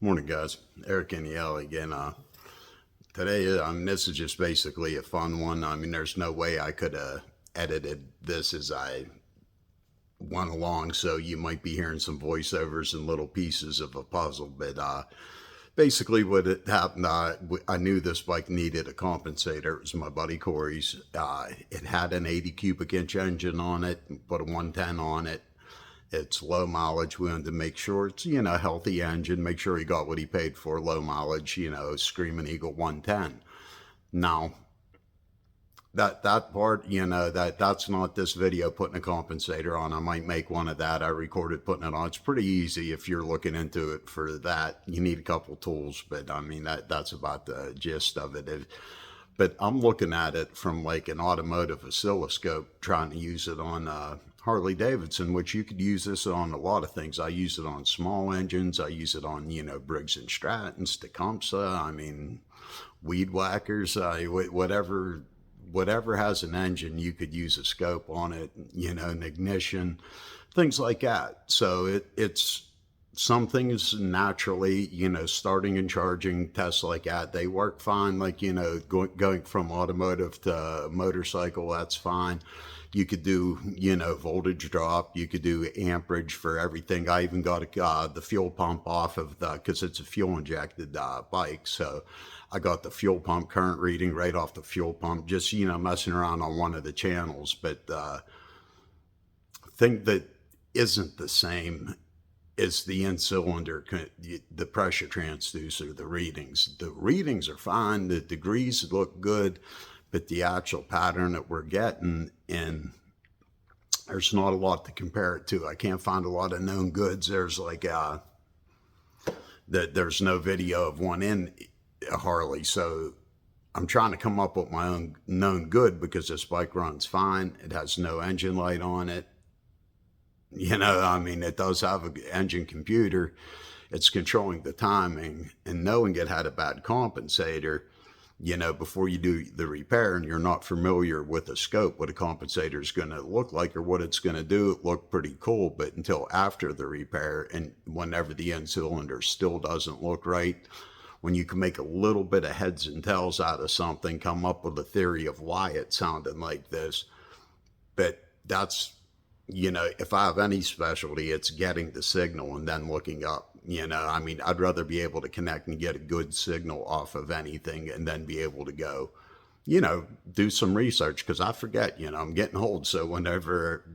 Morning, guys. Eric and Yell again. Today, this is just basically a fun one. There's no way I could have edited this as I went along, so you might be hearing some voiceovers and little pieces of a puzzle. But basically, what it happened, I knew this bike needed a compensator. It was my buddy Cory's. It had an 80 cubic inch engine on it, put a 110 on it. It's low mileage. We wanted to make sure it's, healthy engine, make sure he got what he paid for, low mileage, Screamin Eagle 110. Now, that part, that's not this video putting a compensator on. I might make one of that. I recorded putting it on. It's pretty easy if you're looking into it for that. You need a couple tools, but that's about the gist of it. But I'm looking at it from like an automotive oscilloscope, trying to use it on Harley-Davidson, which you could use this on a lot of things. I use it on small engines. I use it on, Briggs and Strattons, Tecumseh, weed whackers, whatever has an engine, you could use a scope on it, an ignition, things like that. So it's some things naturally, starting and charging tests like that, they work fine. Like, going from automotive to motorcycle, that's fine. You could do, voltage drop. You could do amperage for everything. I even got the fuel pump off of because it's a fuel injected bike. So I got the fuel pump current reading right off the fuel pump, just, messing around on one of the channels. But thing that isn't the same is the in-cylinder, the pressure transducer, the readings. The readings are fine. The degrees look good. But the actual pattern that we're getting, and there's not a lot to compare it to. I can't find a lot of known goods. There's like there's no video of one in a Harley. So I'm trying to come up with my own known good because this bike runs fine. It has no engine light on it. It does have an engine computer. It's controlling the timing, and knowing it had a bad compensator, before you do the repair and you're not familiar with a scope, what a compensator is going to look like or what it's going to do, it looked pretty cool. But until after the repair, and whenever the end cylinder still doesn't look right, when you can make a little bit of heads and tails out of something, come up with a theory of why it sounded like this. But that's, if I have any specialty, it's getting the signal and then looking up. I'd rather be able to connect and get a good signal off of anything and then be able to go, do some research, because I forget, I'm getting old. So whenever,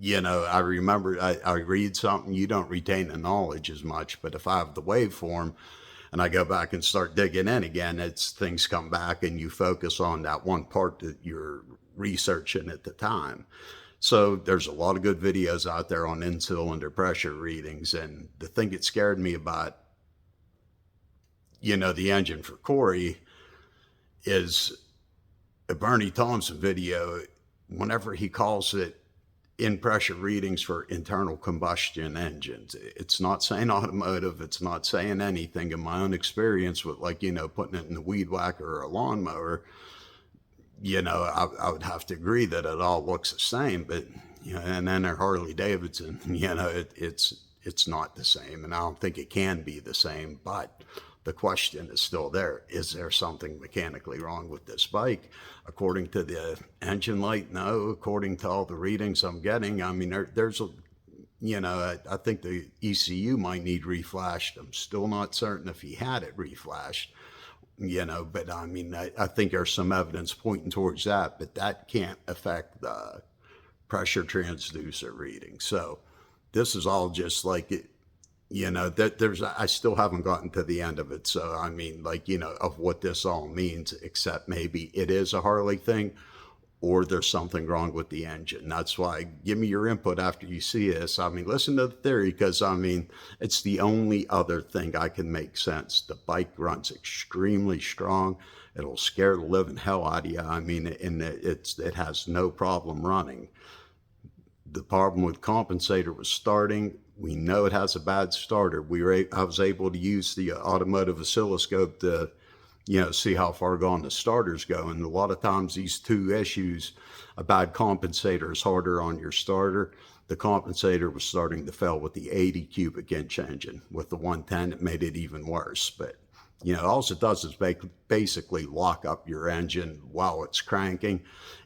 I remember, I read something, you don't retain the knowledge as much. But if I have the waveform and I go back and start digging in again, things come back and you focus on that one part that you're researching at the time. So there's a lot of good videos out there on in-cylinder pressure readings. And the thing that scared me about, the engine for Cory is a Bernie Thompson video. Whenever he calls it in pressure readings for internal combustion engines, it's not saying automotive. It's not saying anything. In my own experience with putting it in a weed whacker or a lawnmower, I would have to agree that it all looks the same, but, and then a Harley-Davidson, it's not the same. And I don't think it can be the same, but the question is still there. Is there something mechanically wrong with this bike? According to the engine light, no. According to all the readings I'm getting, there's a, I think the ECU might need reflashed. I'm still not certain if he had it reflashed. But I think there's some evidence pointing towards that, but that can't affect the pressure transducer reading. So this is all just like it, I still haven't gotten to the end of it. So, of what this all means, except maybe it is a Harley thing or there's something wrong with the engine. That's why, give me your input after you see this. Listen to the theory, because it's the only other thing I can make sense. The bike runs extremely strong. It'll scare the living hell out of you. And it has no problem running. The problem with compensator was starting. We know it has a bad starter. I was able to use the automotive oscilloscope to you know, see how far gone the starter's going. A lot of times these two issues, a bad compensator is harder on your starter. The compensator was starting to fail with the 80 cubic inch engine. With the 110, it made it even worse. But, you know, all it does is basically lock up your engine while it's cranking.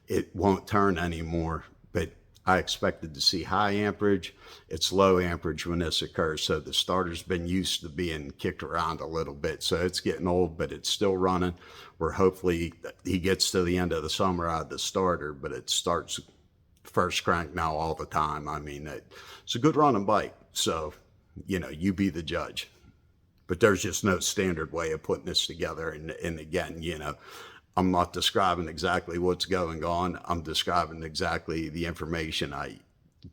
It won't turn anymore. But I expected to see high amperage. It's low amperage when this occurs. So the starter's been used to being kicked around a little bit. So it's getting old, but it's still running. Where hopefully he gets to the end of the summer out of the starter, but it starts first crank now all the time. I mean, it's a good running bike. So, you know, you be the judge. But there's just no standard way of putting this together. And again, you know, I'm not describing exactly what's going on. I'm describing exactly the information I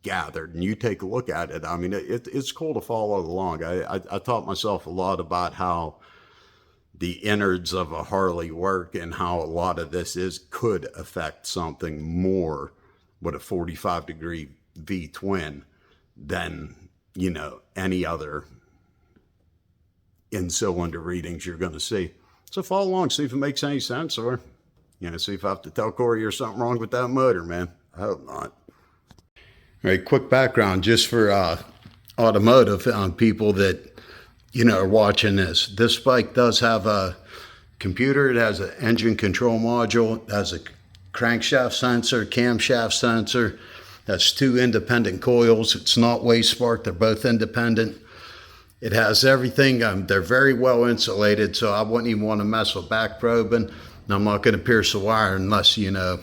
gathered. And you take a look at it. I mean, it's cool to follow along. I taught myself a lot about how the innards of a Harley work and how a lot of this could affect something more with a 45-degree V-twin than, you know, any other in-cylinder readings you're going to see. So follow along, see if it makes any sense, or, you know, see if I have to tell Cory there's something wrong with that motor, man. I hope not. All right, quick background just for automotive people that, you know, are watching this. This bike does have a computer. It has an engine control module. It has a crankshaft sensor, camshaft sensor. That's two independent coils. It's not wave spark. They're both independent. It has everything. They're very well insulated, so I wouldn't even want to mess with back probing. I'm not going to pierce the wire unless, you know,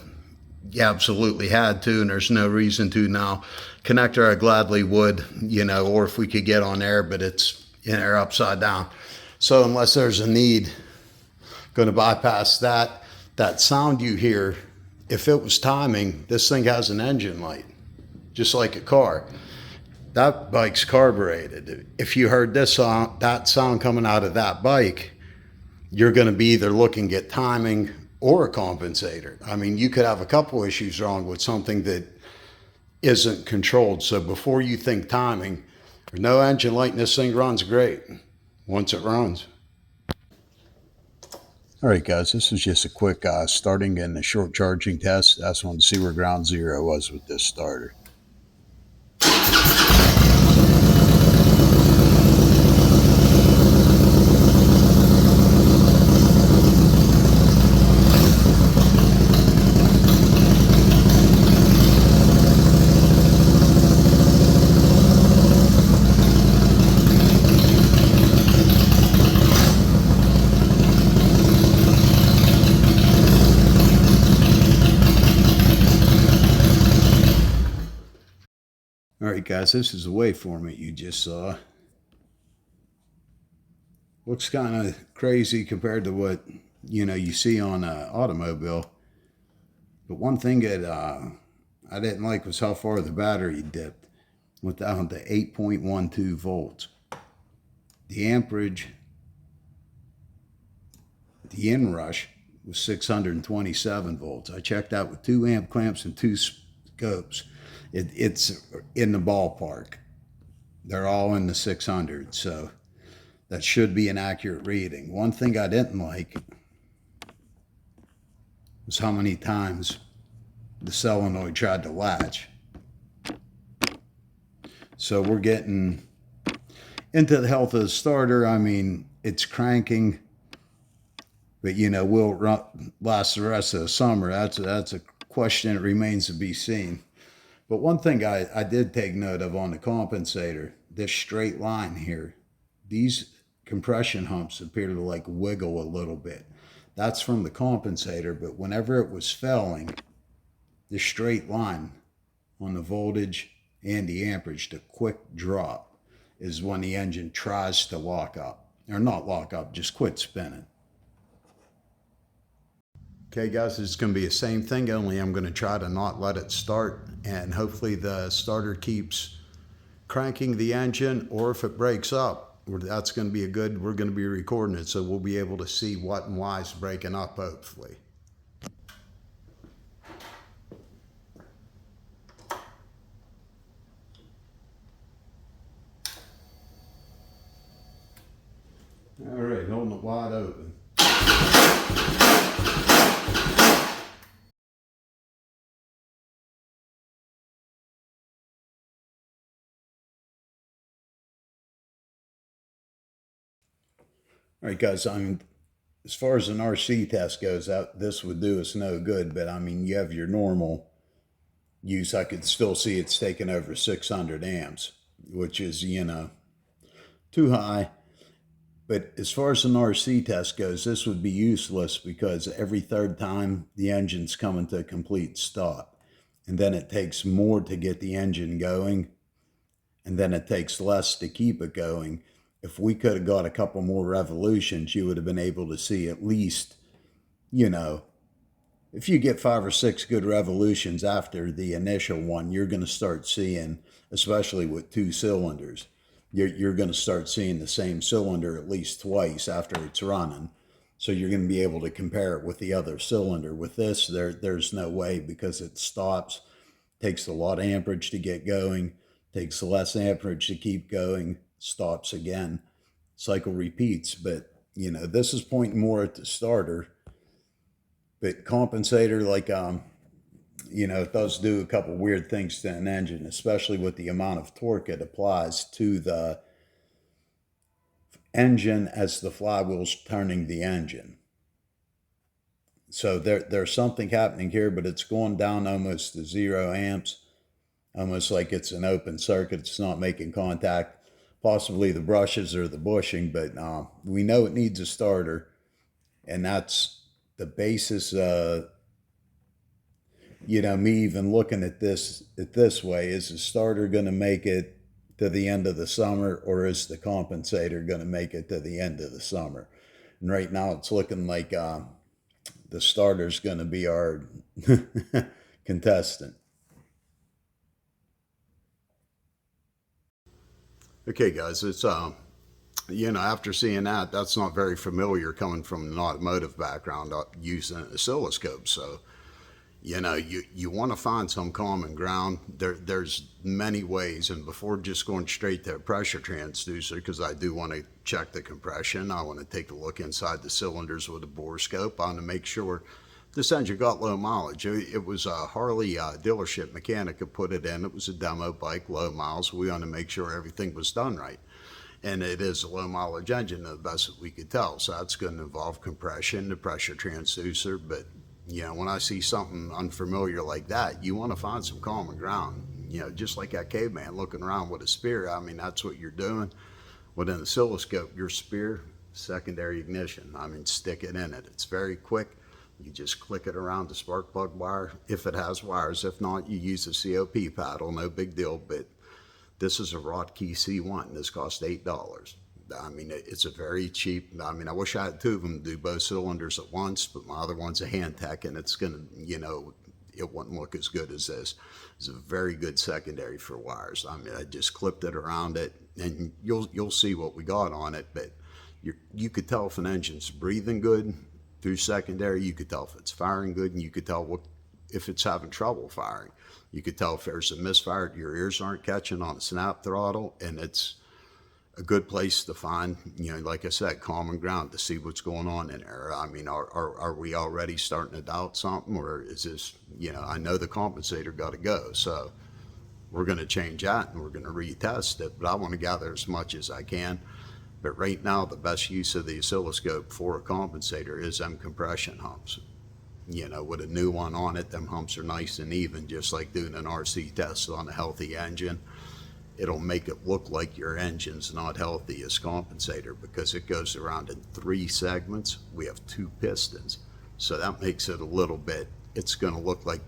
you absolutely had to, and there's no reason to now. Connector, I gladly would, you know, or if we could get on air, but it's in air upside down. So unless there's a need, going to bypass that. That sound you hear, if it was timing, this thing has an engine light, just like a car. That bike's carbureted. If you heard this sound, that sound coming out of that bike, you're going to be either looking at timing or a compensator. I mean, you could have a couple issues wrong with something that isn't controlled. So before you think timing, there's no engine light and this thing runs great once it runs. All right, guys, this is just a quick starting and a short charging test. I just wanted to see where ground zero was with this starter. All right, guys, this is the waveform that you just saw. Looks kind of crazy compared to what, you know, you see on an automobile. But one thing that I didn't like was how far the battery dipped. Went down to 8.12 volts. The amperage, the inrush was 627 volts. I checked that with 2 amp clamps and 2 scopes. It's in the ballpark. They're all in the 600, so that should be an accurate reading. One thing I didn't like was how many times the solenoid tried to latch. So we're getting into the health of the starter. I mean, it's cranking, but, you know, will it last the rest of the summer? That's a question that remains to be seen. But one thing I did take note of on the compensator, this straight line here, these compression humps appear to like wiggle a little bit. That's from the compensator, but whenever it was failing, the straight line on the voltage and the amperage, the quick drop, is when the engine tries to lock up. Or not lock up, just quit spinning. Okay, guys, it's going to be the same thing, only I'm going to try to not let it start, and hopefully the starter keeps cranking the engine, or if it breaks up, that's going to be we're going to be recording it, so we'll be able to see what and why is breaking up, hopefully. All right, holding it wide open. All right, guys, as far as an RC test goes, this would do us no good, but I mean, you have your normal use. I could still see it's taking over 600 amps, which is, too high. But as far as an RC test goes, this would be useless because every third time the engine's coming to a complete stop. And then it takes more to get the engine going, and then it takes less to keep it going. If we could have got a couple more revolutions, you would have been able to see at least, if you get 5 or 6 good revolutions after the initial one, you're going to start seeing, especially with 2 cylinders, you're going to start seeing the same cylinder at least twice after it's running. So you're going to be able to compare it with the other cylinder. With this, there's no way, because it stops, takes a lot of amperage to get going, takes less amperage to keep going, stops again, cycle repeats. But, this is pointing more at the starter. But compensator, like, it does do a couple weird things to an engine, especially with the amount of torque it applies to the engine as the flywheel's turning the engine. So there's something happening here, but it's going down almost to 0 amps, almost like it's an open circuit. It's not making contact. Possibly the brushes or the bushing, but we know it needs a starter, and that's the basis. Me even looking at this way: is the starter going to make it to the end of the summer, or is the compensator going to make it to the end of the summer? And right now, it's looking like the starter's going to be our contestant. Okay, guys, it's after seeing that, that's not very familiar coming from an automotive background using an oscilloscope. So, you want to find some common ground. There's many ways, and before just going straight to a pressure transducer, because I do want to check the compression, I want to take a look inside the cylinders with a bore scope. I want to make sure this engine got low mileage. It was a Harley dealership mechanic who put it in. It was a demo bike, low miles. We want to make sure everything was done right. And it is a low mileage engine, the best that we could tell. So that's going to involve compression, the pressure transducer. But, when I see something unfamiliar like that, you want to find some common ground. Just like that caveman looking around with a spear. I mean, that's what you're doing. With an oscilloscope, your spear, secondary ignition. I mean, stick it in it. It's very quick. You just click it around the spark plug wire, if it has wires. If not, you use a COP paddle, no big deal. But this is a Rotkey C1. This cost $8. I mean, it's a very cheap. I mean, I wish I had 2 of them to do both cylinders at once, but my other one's a hand tech, and it's going to, it wouldn't look as good as this. It's a very good secondary for wires. I mean, I just clipped it around it, and you'll see what we got on it. But you could tell if an engine's breathing good through secondary. You could tell if it's firing good, and you could tell if it's having trouble firing. You could tell if there's a misfire your ears aren't catching on a snap throttle, and it's a good place to find, like I said, common ground to see what's going on in there. I mean, are we already starting to doubt something, or is this, I know the compensator got to go, so we're going to change that and we're going to retest it, but I want to gather as much as I can. But right now, the best use of the oscilloscope for a compensator is them compression humps. With a new one on it, them humps are nice and even, just like doing an RC test on a healthy engine. It'll make it look like your engine's not healthy as compensator, because it goes around in 3 segments. We have 2 pistons. So that makes it a little bit, it's going to look like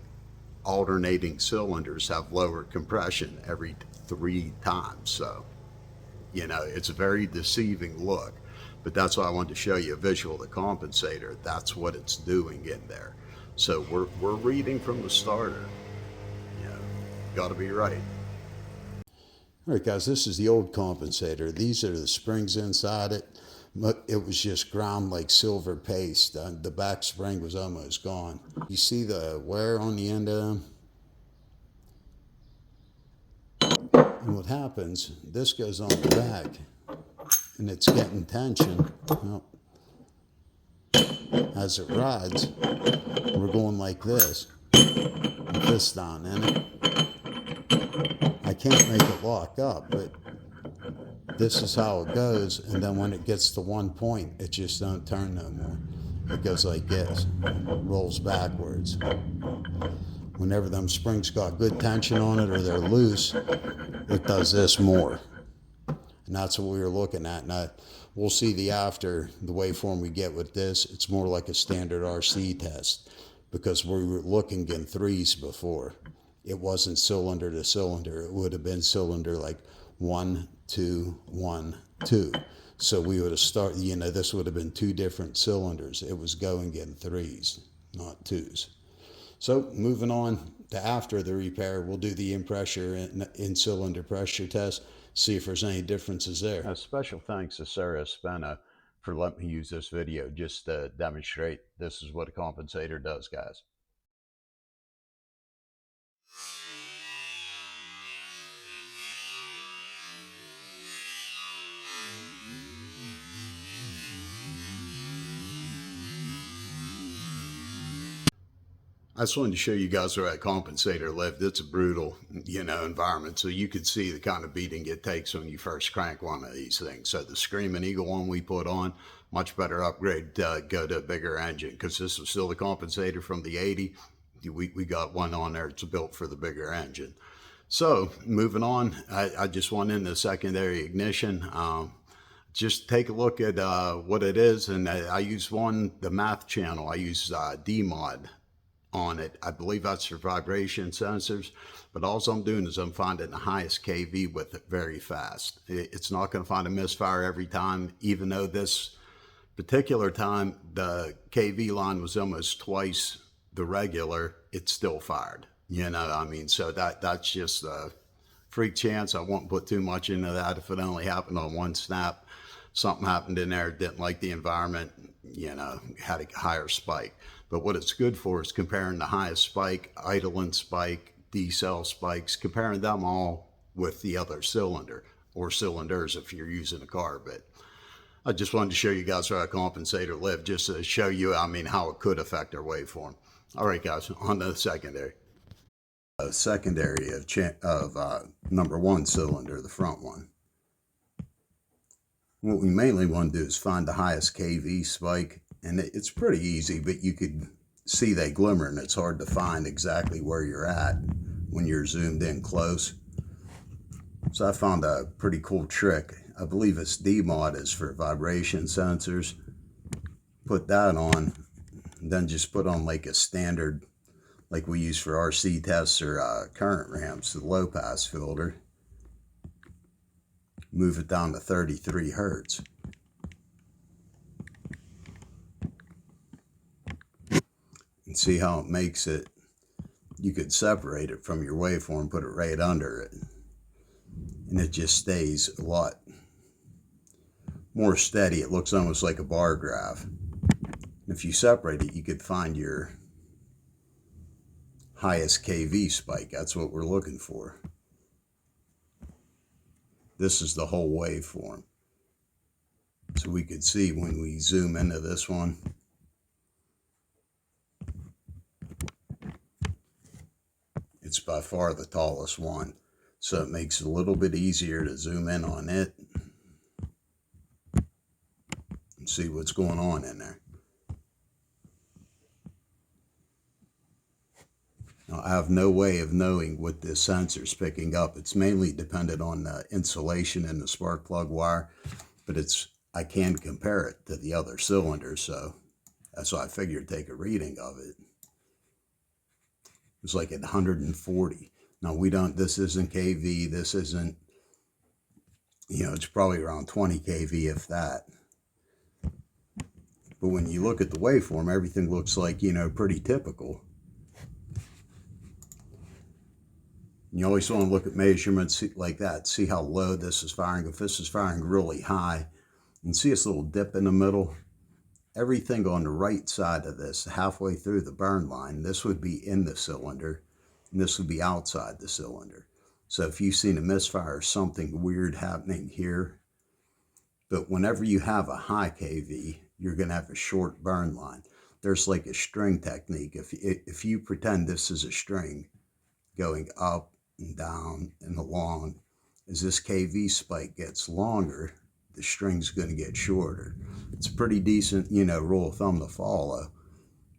alternating cylinders have lower compression every 3 times. So, it's a very deceiving look. But that's why I wanted to show you a visual of the compensator. That's what it's doing in there. So we're reading from the starter. Got to be right. All right, guys, this is the old compensator. These are the springs inside it. It was just ground like silver paste. The back spring was almost gone. You see the wear on the end of them? And what happens, this goes on the back, and it's getting tension. Well, as it rides, we're going like this, with this down in it. I can't make it lock up, but This is how it goes, and then when it gets to one point, it just don't turn no more. It goes like this, rolls backwards. Whenever them springs got good tension on it or they're loose, it does this more. And that's what we were looking at. Now, we'll see the waveform we get with this. It's more like a standard RC test because we were looking in threes before. It wasn't cylinder to cylinder. It would have been cylinder like 1, 2, 1, 2. So we would have started, this would have been two different cylinders. It was going in threes, not twos. So moving on to after the repair, we'll do the in cylinder pressure test, see if there's any differences there. A special thanks to Sarah Spena for letting me use this video just to demonstrate this is what a compensator does, guys. I just wanted to show you guys where that compensator lived. It's a brutal, environment. So you could see the kind of beating it takes when you first crank one of these things. So the Screamin Eagle one we put on, much better upgrade to go to a bigger engine because this was still the compensator from the 80. We got one on there. It's built for the bigger engine. So moving on, I just went into secondary ignition. Just take a look at what it is. And I use the math channel. I use DMod on it. I believe that's for vibration sensors, but all I'm doing is I'm finding the highest kV with it very fast. It's not going to find a misfire every time, even though this particular time the kV line was almost twice the regular, it still fired. So that's just a freak chance. I won't put too much into that. If it only happened on one snap, something happened in there, didn't like the environment, had a higher spike. But what it's good for is comparing the highest spike, idling spike, decel spikes, comparing them all with the other cylinder or cylinders if you're using a car. But I just wanted to show you guys where a compensator lived, just to show you, how it could affect our waveform. All right, guys, on to the secondary. Secondary of number one cylinder, the front one. What we mainly want to do is find the highest kV spike. And it's pretty easy, but you could see they glimmer, and it's hard to find exactly where you're at when you're zoomed in close. So I found a pretty cool trick. I believe it's DMod is for vibration sensors. Put that on, and then just put on like a standard, like we use for RC tests or current ramps, the low pass filter. Move it down to 33 Hertz. See how it makes it. You could separate it from your waveform, put it right under it, and it just stays a lot more steady. It looks almost like a bar graph. If you separate it, you could find your highest kV spike. That's what we're looking for. This is the whole waveform. So we could see when we zoom into this one, it's by far the tallest one, so it makes it a little bit easier to zoom in on it and see what's going on in there. Now, I have no way of knowing what this sensor's picking up. It's mainly dependent on the insulation in the spark plug wire, but I can compare it to the other cylinders, so that's why I figured take a reading of it. It's like at 140. Now this isn't kV, this isn't, it's probably around 20 kV if that. But when you look at the waveform, everything looks like, pretty typical. You always want to look at measurements like that, see how low this is firing. If this is firing really high, and see this little dip in the middle, everything on the right side of this, halfway through the burn line, this would be in the cylinder, and this would be outside the cylinder. So if you've seen a misfire or something weird happening here, but whenever you have a high kV, you're going to have a short burn line. There's like a string technique. If you pretend this is a string going up and down and along, as this kV spike gets longer, the string's going to get shorter. It's a pretty decent, rule of thumb to follow.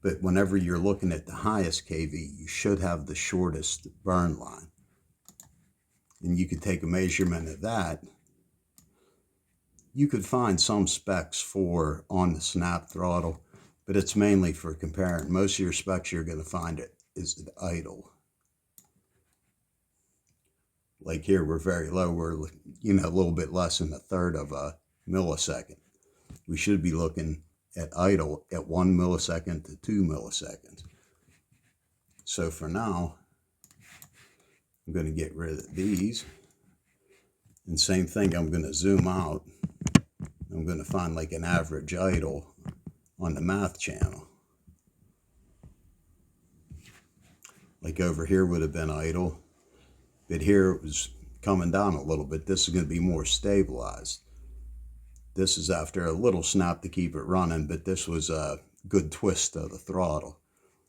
But whenever you're looking at the highest kV, you should have the shortest burn line. And you could take a measurement of that. You could find some specs for on the snap throttle, but it's mainly for comparing. Most of your specs you're going to find it is at idle. Like here, we're very low. We're, a little bit less than a third of a millisecond. We should be looking at idle at 1 millisecond to 2 milliseconds. So for now, I'm going to get rid of these. And same thing, I'm going to zoom out. I'm going to find like an average idle on the math channel. Like over here would have been idle, but here it was coming down a little bit. This is going to be more stabilized. This is after a little snap to keep it running, but this was a good twist of the throttle.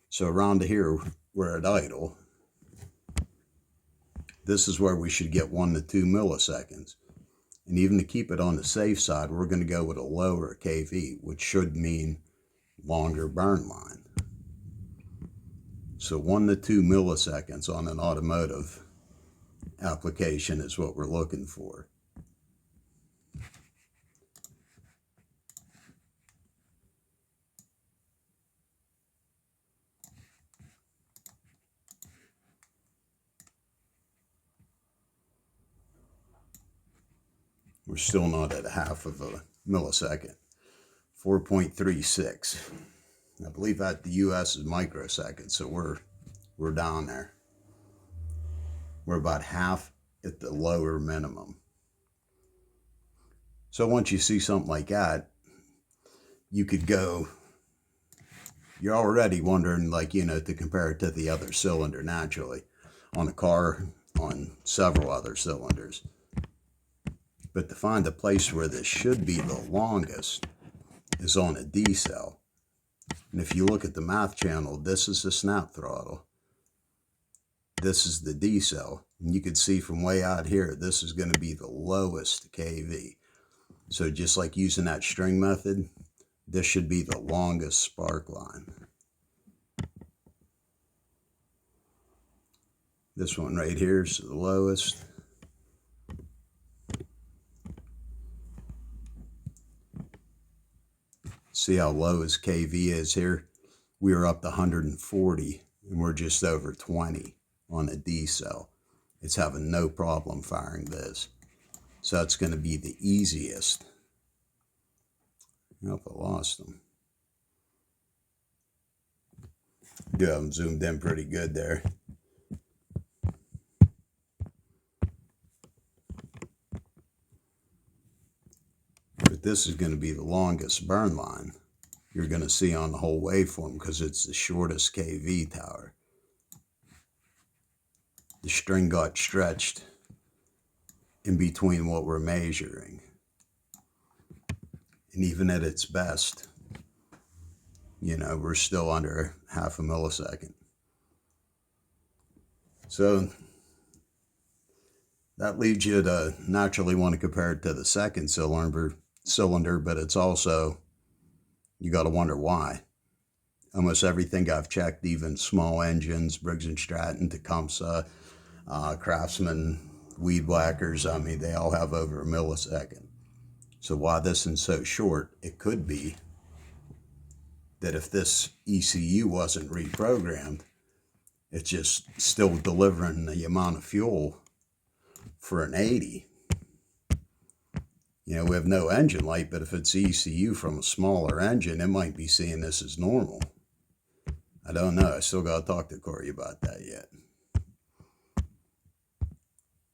So around here, we're at idle. This is where we should get 1 to 2 milliseconds. And even to keep it on the safe side, we're going to go with a lower kV, which should mean longer burn line. So 1 to 2 milliseconds on an automotive application is what we're looking for. We're still not at a half of a millisecond. 4.36. I believe that the US is microseconds, so we're down there. We're about half at the lower minimum. So once you see something like that, you could go, you're already wondering, to compare it to the other cylinder naturally on a car, on several other cylinders. But to find the place where this should be the longest is on a D cell. And if you look at the math channel, this is the snap throttle. This is the D cell. And you can see from way out here, this is going to be the lowest kV. So just like using that string method, this should be the longest spark line. This one right here is the lowest. See how low his kV is here? We are up to 140 and we're just over 20 on a D cell. It's having no problem firing this. So that's going to be the easiest. I hope I lost them. Do have them zoomed in pretty good there. But this is going to be the longest burn line you're going to see on the whole waveform because it's the shortest kV tower. The string got stretched in between what we're measuring. And even at its best, we're still under half a millisecond. So that leads you to naturally want to compare it to the second cylinder, but it's also, you got to wonder why. Almost everything I've checked, even small engines, Briggs & Stratton, Tecumseh, Craftsman, weed whackers, they all have over a millisecond. So why this is so short, it could be that if this ECU wasn't reprogrammed, it's just still delivering the amount of fuel for an 80. We have no engine light, but if it's ECU from a smaller engine, it might be seeing this as normal. I don't know. I still got to talk to Cory about that yet.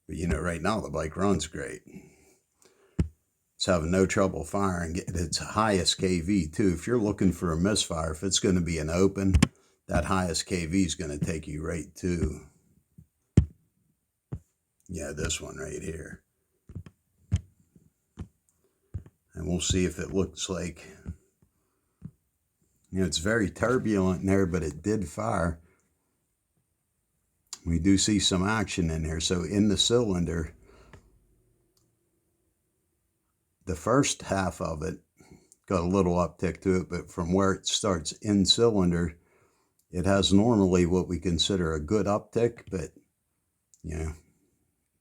But right now the bike runs great. It's having no trouble firing at its highest kV too. If you're looking for a misfire, if it's going to be an open, that highest kV is going to take you right to, this one right here. And we'll see if it looks like, it's very turbulent in there, but it did fire. We do see some action in there. So in the cylinder, the first half of it got a little uptick to it, but from where it starts in cylinder, it has normally what we consider a good uptick, but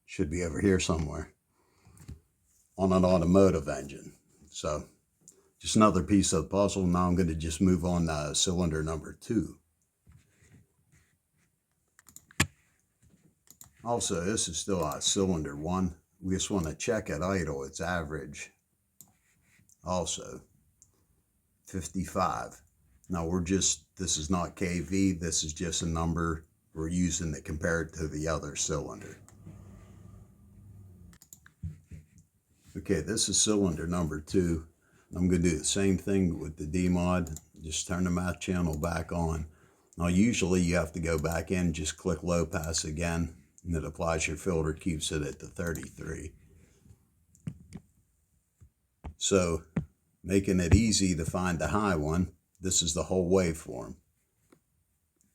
should be over here somewhere on an automotive engine. So just another piece of the puzzle. Now I'm going to just move on to cylinder number 2. Also, this is still cylinder 1. We just want to check at idle its average. Also, 55. Now this is not kV, this is just a number we're using to compare it to the other cylinder. Okay, this is cylinder number 2. I'm going to do the same thing with the DMOD, just turn the math channel back on. Now usually you have to go back in, just click low pass again, and it applies your filter, keeps it at the 33. So making it easy to find the high one, this is the whole waveform.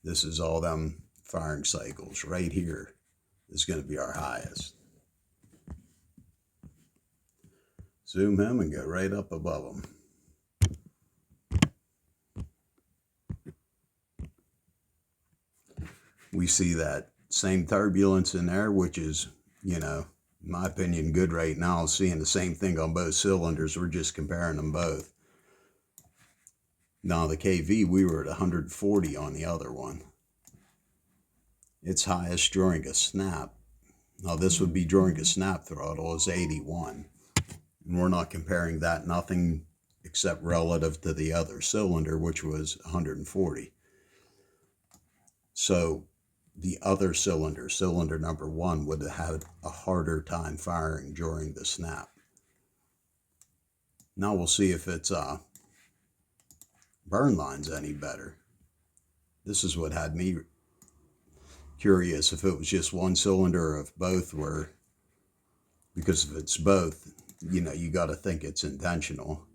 This is all them firing cycles. Right here is going to be our highest. Zoom him and go right up above him. We see that same turbulence in there, which is, in my opinion, good right now. Seeing the same thing on both cylinders. We're just comparing them both. Now the kV, we were at 140 on the other one. Its highest during a snap. Now this would be during a snap throttle is 81. And we're not comparing that, nothing except relative to the other cylinder, which was 140. So the other cylinder, cylinder number 1, would have had a harder time firing during the snap. Now we'll see if its burn line's any better. This is what had me curious if it was just one cylinder or if both were, because if it's both, you got to think it's intentional.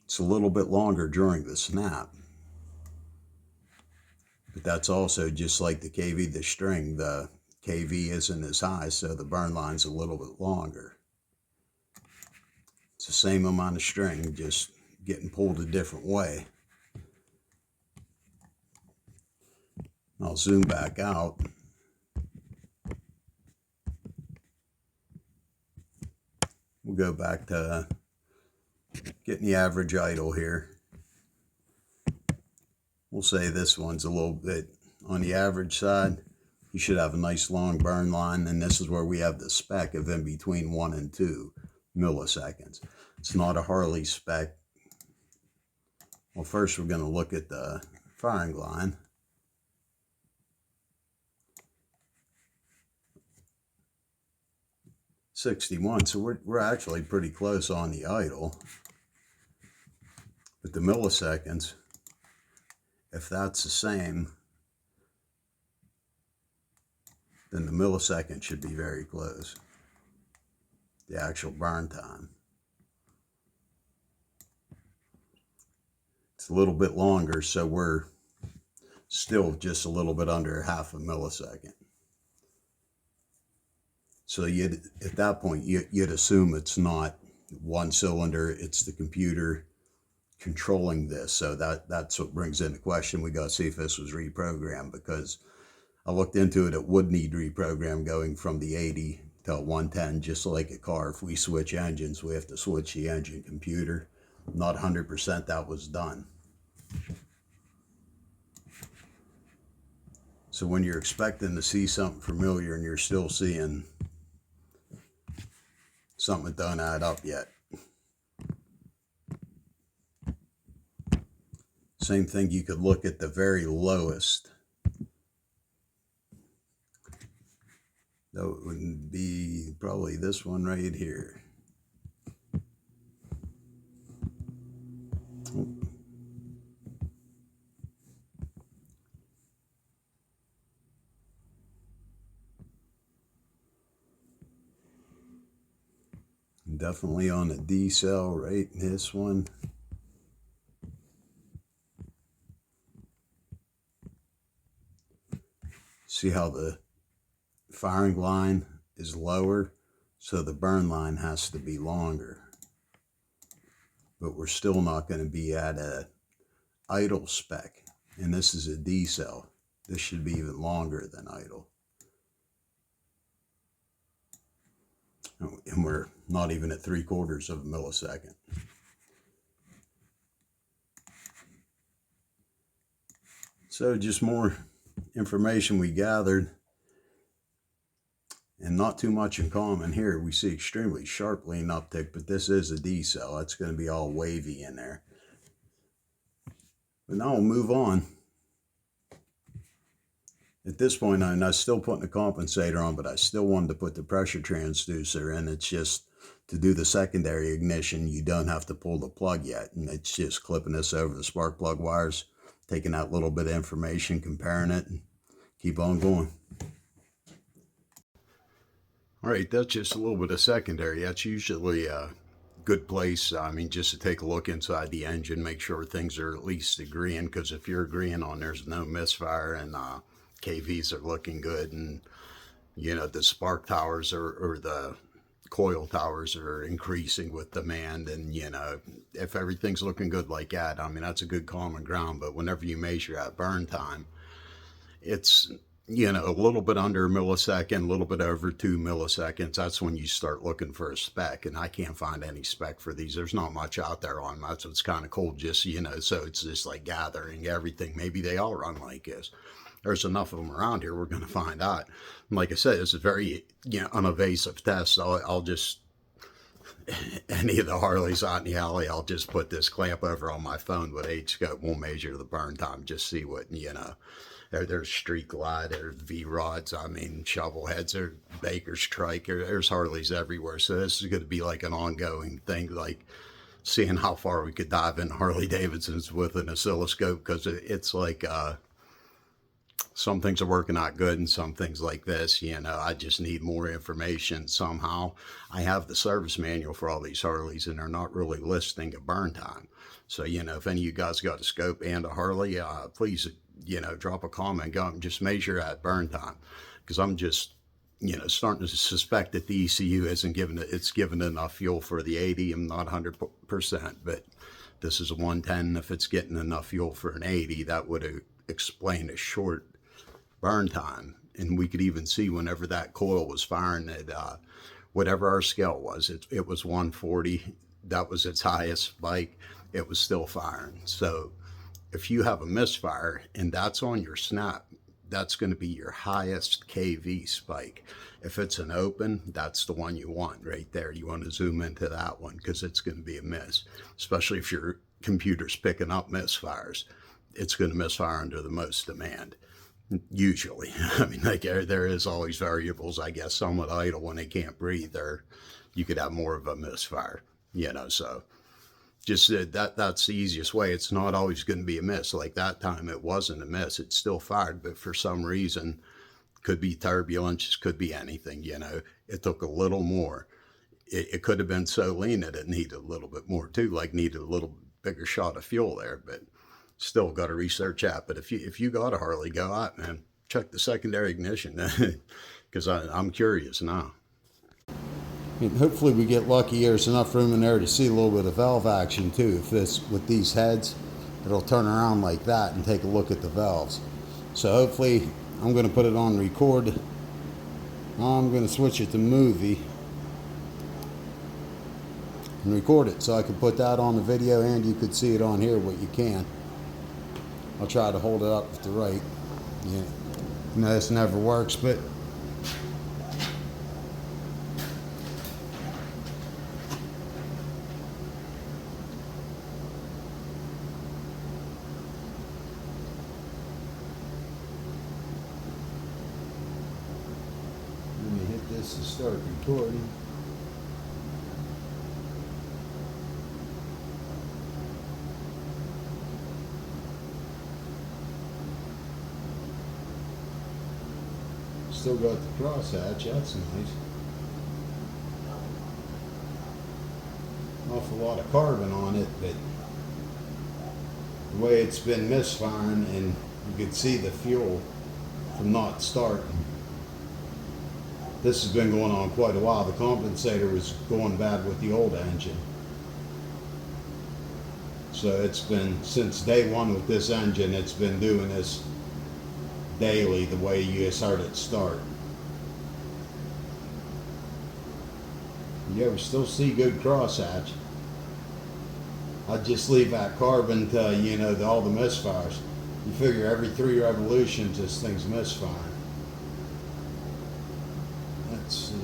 It's a little bit longer during the snap. But that's also just like the kV, the string, the kV isn't as high, so the burn line's a little bit longer. It's the same amount of string, just getting pulled a different way. I'll zoom back out. We'll go back to getting the average idle here. We'll say this one's a little bit on the average side. You should have a nice long burn line, and this is where we have the spec of in between 1 and 2 milliseconds. It's not a Harley spec. Well, first we're going to look at the firing line. .61, so we're actually pretty close on the idle. But the milliseconds, if that's the same, then the millisecond should be very close. The actual burn time. It's a little bit longer, so we're still just a little bit under half a millisecond. So at that point, you'd assume it's not one cylinder, it's the computer controlling this. So that's what brings into question. We got to see if this was reprogrammed, because I looked into it. It would need reprogram going from the 80 to 110, just like a car. If we switch engines, we have to switch the engine computer. Not 100% that was done. So when you're expecting to see something familiar and you're still seeing something that don't add up yet. Same thing, you could look at the very lowest. That would be probably this one right here. Definitely on the D cell, right? This one. See how the firing line is lower So the burn line has to be longer. But we're still not going to be at a idle spec. And this is a D cell. This should be even longer than idle. And we're not even at 3/4 of a millisecond. So just more information we gathered, and not too much in common here. We see extremely sharp lean uptick, but this is a D cell. That's going to be all wavy in there. But now we'll move on. At this point, I'm not still putting the compensator on, but I still wanted to put the pressure transducer in. It's just to do the secondary ignition, you don't have to pull the plug yet. And it's just clipping this over the spark plug wires, taking that little bit of information, comparing it, and keep on going. All right, that's just a little bit of secondary. That's usually a good place, I mean, just to take a look inside the engine, make sure things are at least agreeing, because if you're agreeing on there's no misfire and KVs are looking good, and you know the spark towers or the coil towers are increasing with demand, and you know if everything's looking good like that, I mean that's a good common ground. But whenever you measure at burn time, it's you know a little bit under a millisecond, a little bit over 2 milliseconds. That's when you start looking for a spec, and I can't find any spec for these. There's not much out there on them. That's what's kind of cool, just you know. So it's just like gathering everything. Maybe they all run like this. There's enough of them around here, we're going to find out. And like I said, it's a very unevasive test. So I'll just, any of the Harleys out in the alley, I'll just put this clamp over on my phone with Hscope. We'll measure the burn time, just see what, there's street glide, there's V-rods, I mean, shovel heads, there's Baker's trike, there's Harleys everywhere. So this is going to be like an ongoing thing, like seeing how far we could dive in Harley-Davidsons with an oscilloscope, because it's like, some things are working out good, and some things like this, I just need more information somehow. I have the service manual for all these Harleys, and they're not really listing a burn time. So, if any of you guys got a scope and a Harley, please, drop a comment, go and just measure at burn time. Because I'm just, starting to suspect that the ECU isn't giving enough fuel for the 80. I'm not 100%, but this is a 110. If it's getting enough fuel for an 80, that would explain a short burn time. And we could even see whenever that coil was firing that whatever our scale was, it was 140. That was its highest spike. It was still firing. So if you have a misfire and that's on your snap, that's going to be your highest KV spike. If it's an open, that's the one you want right there. You want to zoom into that one, because it's going to be a miss, especially if your computer's picking up misfires. It's going to misfire under the most demand. Usually, I mean, like there is always variables, I guess. Some with idle, when they can't breathe, you could have more of a misfire, so just that's the easiest way. It's not always going to be a miss. Like that time, it wasn't a miss. It still fired, but for some reason, could be turbulence, could be anything, it took a little more. It could have been so lean that it needed a little bit more too, like needed a little bigger shot of fuel there, but still got to research that. But if you got a Harley, go out, man, check the secondary ignition, because I'm curious now. And hopefully we get lucky. There's enough room in there to see a little bit of valve action too. If this, with these heads, it'll turn around like that and take a look at the valves. So hopefully, I'm going to put it on record. I'm going to switch it to movie and record it, so I can put that on the video, and you could see it on here, what you can. I'll try to hold it up with the right. Yeah, this never works, but let me hit this to start recording. Still got the crosshatch, that's nice. Awful lot of carbon on it, but the way it's been misfiring, and you could see the fuel from not starting. This has been going on quite a while. The compensator was going bad with the old engine. So it's been, since day one with this engine, it's been doing this daily the way you just heard it start. You ever still see good crosshatch? I'd just leave that carbon to, you know, all the misfires. You figure every 3 revolutions this thing's misfiring. Let's see.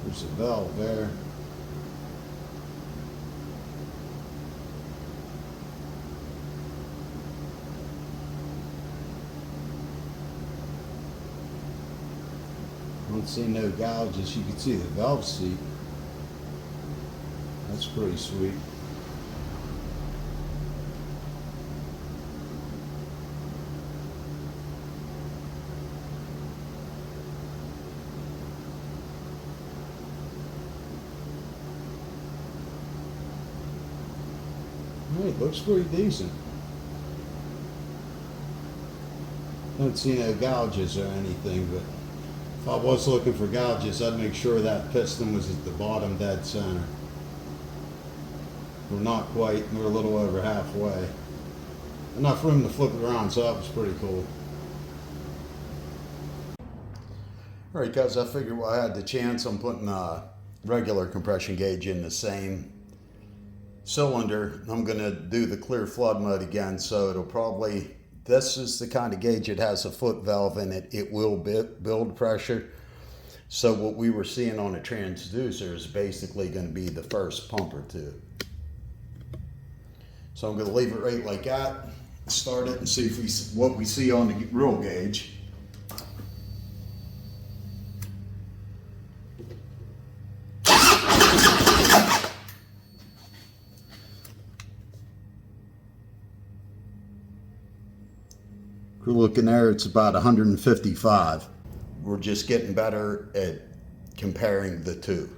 There's a valve there. Don't see no gouges. You can see the valve seat. That's pretty sweet. Hey, looks pretty decent. Don't see no gouges or anything, but if I was looking for gouges, I'd make sure that piston was at the bottom dead center. We're not quite, we're a little over halfway. Enough room to flip it around, so that was pretty cool. Alright guys, I figured while I had the chance, I'm putting a regular compression gauge in the same cylinder. I'm going to do the clear flood mode again, so it'll probably, this is the kind of gauge, it has a foot valve in it. It will build pressure. So what we were seeing on a transducer is basically going to be the first pump or two. So I'm going to leave it right like that, start it and see if what we see on the real gauge. We're looking there, it's about 155. We're just getting better at comparing the two.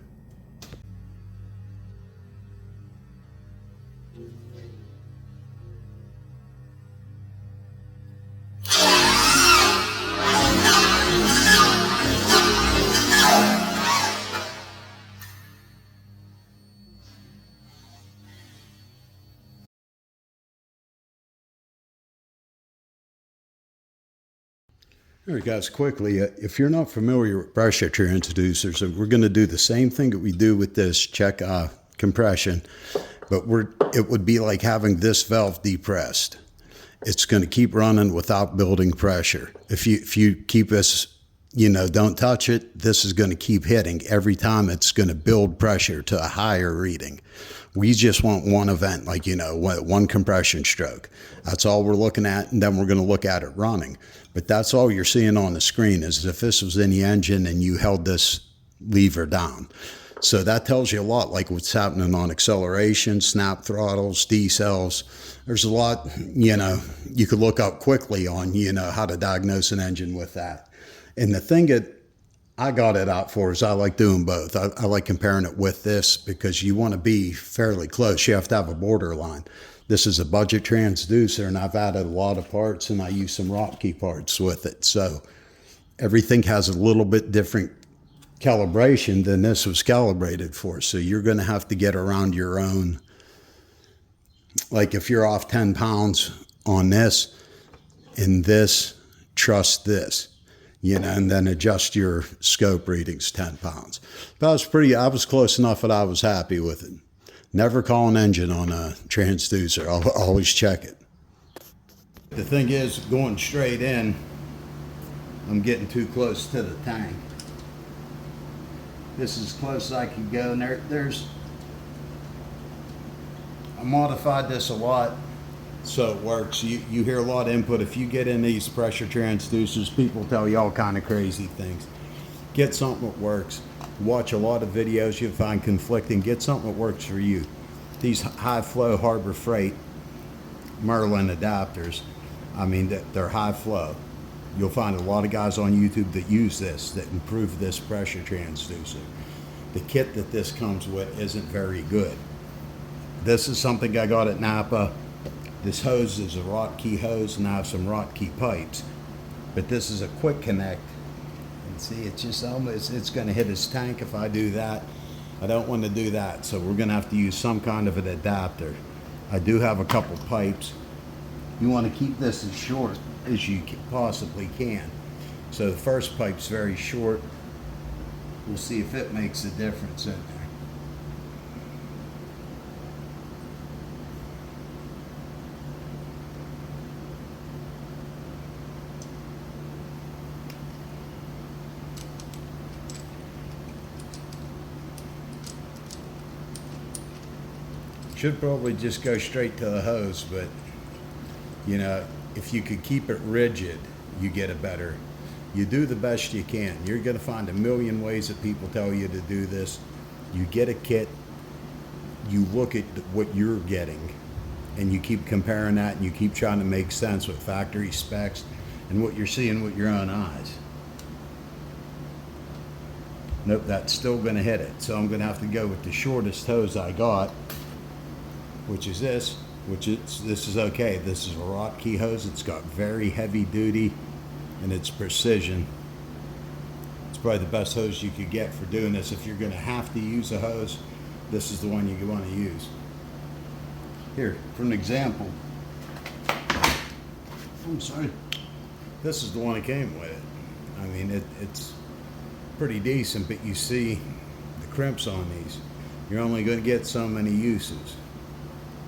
All right, guys, quickly, if you're not familiar with pressure transducers, we're going to do the same thing that we do with this check compression, but it would be like having this valve depressed. It's going to keep running without building pressure. If you keep this, you know, don't touch it, this is going to keep hitting. Every time it's going to build pressure to a higher reading. We just want one event, like, you know, one compression stroke. That's all we're looking at, and then we're going to look at it running. But that's all you're seeing on the screen is if this was in the engine and you held this lever down. So that tells you a lot, like what's happening on acceleration, snap throttles, decels. There's a lot, you know, you could look up quickly on, you know, how to diagnose an engine with that. And the thing that I got it out for is I like doing both. I like comparing it with this because you want to be fairly close. You have to have a borderline. This is a budget transducer, and I've added a lot of parts, and I use some Rocky parts with it. So everything has a little bit different calibration than this was calibrated for. So you're going to have to get around your own. Like if you're off 10 pounds on this, in this, trust this. You know, and then adjust your scope readings 10 pounds. But I was close enough that I was happy with it. Never call an engine on a transducer. I'll always check it. The thing is, going straight in, I'm getting too close to the tank. This is as close as I can go. And I modified this a lot. So it works. You hear a lot of input. If you get in these pressure transducers, people tell you all kind of crazy things. Get something that works. Watch a lot of videos, you'll find conflicting. Get something that works for you. These high flow Harbor Freight Merlin adapters, I mean, they're high flow. You'll find a lot of guys on YouTube that use this, that improve this pressure transducer. The kit that this comes with isn't very good. This is something I got at Napa. This hose is a Rotkey hose, and I have some Rotkey pipes. But this is a quick connect. And see, it's just almost, it's going to hit his tank if I do that. I don't want to do that, so we're going to have to use some kind of an adapter. I do have a couple pipes. You want to keep this as short as you possibly can. So the first pipe's very short. We'll see if it makes a difference in there. Should probably just go straight to the hose, but you know, if you could keep it rigid, you get a better. You do the best you can. You're going to find a million ways that people tell you to do this. You get a kit, you look at what you're getting, and you keep comparing that, and you keep trying to make sense with factory specs and what you're seeing with your own eyes. Nope, that's still going to hit it. So I'm going to have to go with the shortest hose I got, which is this, this is okay. This is a Rotkey hose. It's got very heavy duty and it's precision. It's probably the best hose you could get for doing this. If you're going to have to use a hose, this is the one you want to use. Here, for an example, I'm sorry, this is the one that came with it. I mean, it's pretty decent, but you see the crimps on these. You're only going to get so many uses.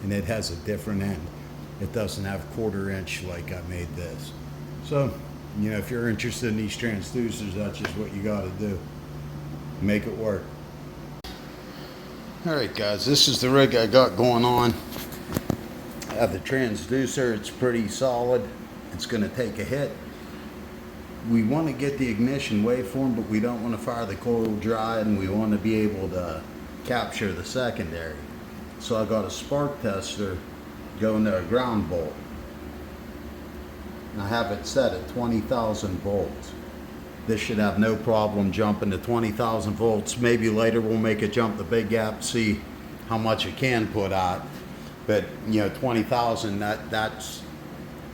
And it has a different end. It doesn't have 1/4 inch like I made this. So, you know, if you're interested in these transducers, that's just what you got to do. Make it work. All right, guys, this is the rig I got going on. I have the transducer. It's pretty solid. It's going to take a hit. We want to get the ignition waveform, but we don't want to fire the coil dry, and we want to be able to capture the secondary. So I got a spark tester going to a ground bolt. And I have it set at 20,000 volts. This should have no problem jumping to 20,000 volts. Maybe later we'll make it jump the big gap, see how much it can put out. But you know, 20,000, that's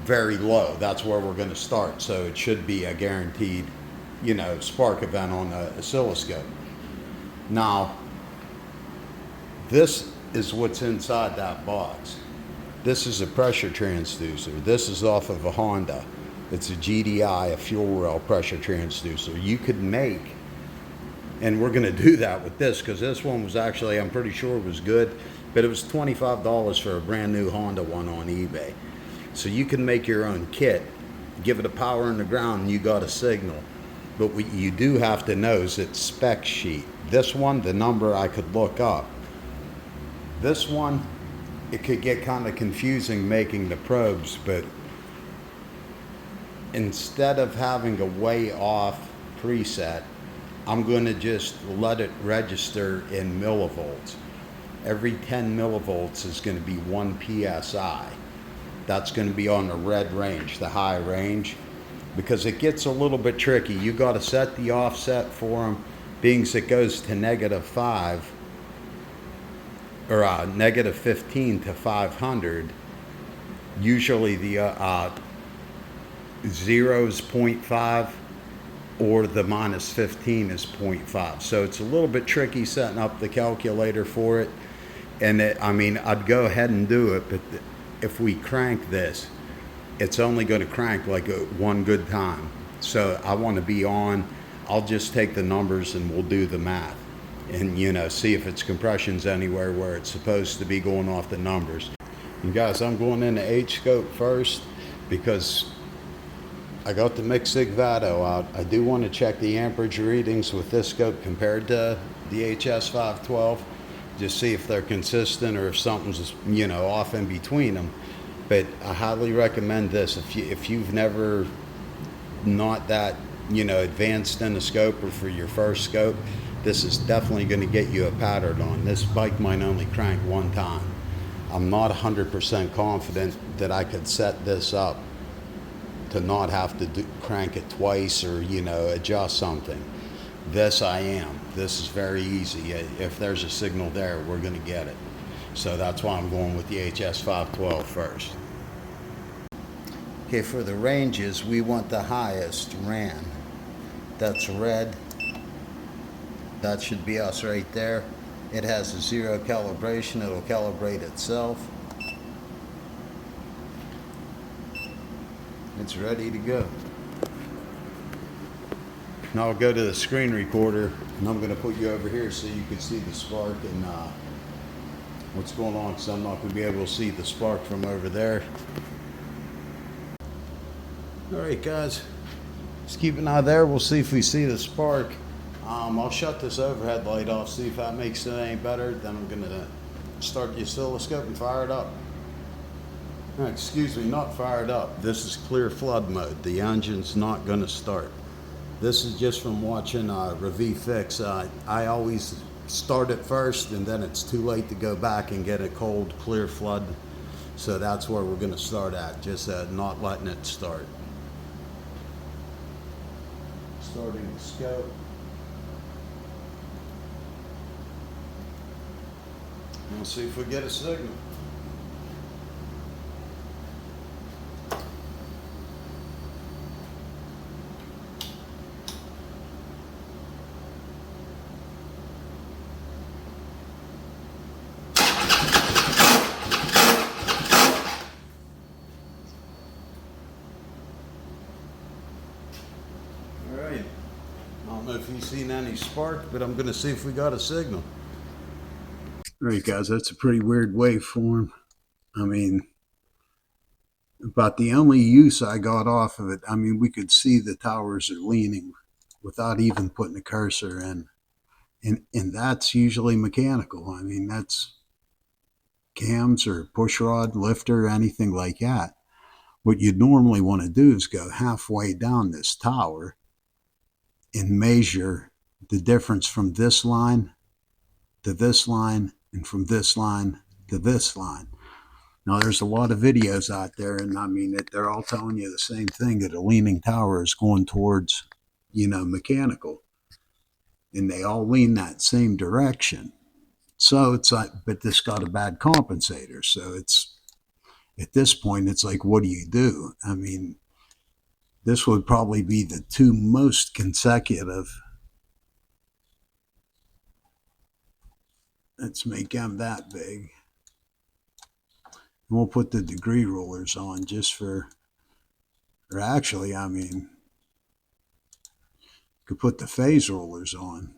very low. That's where we're going to start. So it should be a guaranteed, you know, spark event on the oscilloscope. Now, this is what's inside that box. This is a pressure transducer. This is off of a Honda. It's a GDI, a fuel rail pressure transducer. You could make, and we're going to do that with this because this one was actually, I'm pretty sure it was good, but it was $25 for a brand new Honda one on eBay. So you can make your own kit, give it a power in the ground, and you got a signal. But what you do have to know is its spec sheet. This one, the number I could look up. This one, it could get kind of confusing making the probes, but instead of having a way off preset, I'm going to just let it register in millivolts. Every 10 millivolts is going to be 1 psi. That's going to be on the red range, the high range, because it gets a little bit tricky. You got to set the offset for them, being it goes to -5 or -15 to 500. Usually the 0 is 0.5 or the -15 is 0.5. So it's a little bit tricky setting up the calculator for it. And I mean, I'd go ahead and do it, but if we crank this, it's only going to crank like one good time. So I want to be on. I'll just take the numbers and we'll do the math. And, you know, see if its compression's anywhere where it's supposed to be going off the numbers. And guys, I'm going into Hscope first because I got the mixed sig Vado out. I do want to check the amperage readings with this scope compared to the HS512, just see if they're consistent or if something's, you know, off in between them. But I highly recommend this if you've never not that, you know, advanced in a scope or for your first scope. This is definitely going to get you a pattern on. This bike might only crank one time. I'm not 100% confident that I could set this up to not have to crank it twice or, you know, adjust something. This I am. This is very easy. If there's a signal there, we're going to get it. So that's why I'm going with the HS512 first. Okay, for the ranges, we want the highest ran. That's red. That should be us right there. It has a 0 calibration. It'll calibrate itself. It's ready to go. Now I'll go to the screen recorder, and I'm going to put you over here so you can see the spark and what's going on, because I'm not going to be able to see the spark from over there. Alright guys, just keep an eye there. We'll see if we see the spark. I'll shut this overhead light off, see if that makes it any better. Then I'm going to start the oscilloscope and fire it up. Excuse me, not fired up. This is clear flood mode. The engine's not going to start. This is just from watching Review Fix. I always start it first, and then it's too late to go back and get a cold, clear flood. So that's where we're going to start at, just not letting it start. Starting the scope. We'll see if we get a signal. Alright, I don't know if you've seen any spark, but I'm going to see if we got a signal. Alright guys, that's a pretty weird waveform. I mean, about the only use I got off of it, I mean, we could see the towers are leaning without even putting a cursor in. And that's usually mechanical. I mean, that's cams or push rod, lifter, anything like that. What you'd normally want to do is go halfway down this tower and measure the difference from this line to this line and from this line to this line. Now, there's a lot of videos out there, and I mean, they're all telling you the same thing, that a leaning tower is going towards, you know, mechanical. And they all lean that same direction. So it's like, but this got a bad compensator. So it's, at this point, it's like, what do you do? I mean, this would probably be the two most consecutive. Let's make them that big. And we'll put the degree rulers on just for, or actually, I mean, could put the phase rulers on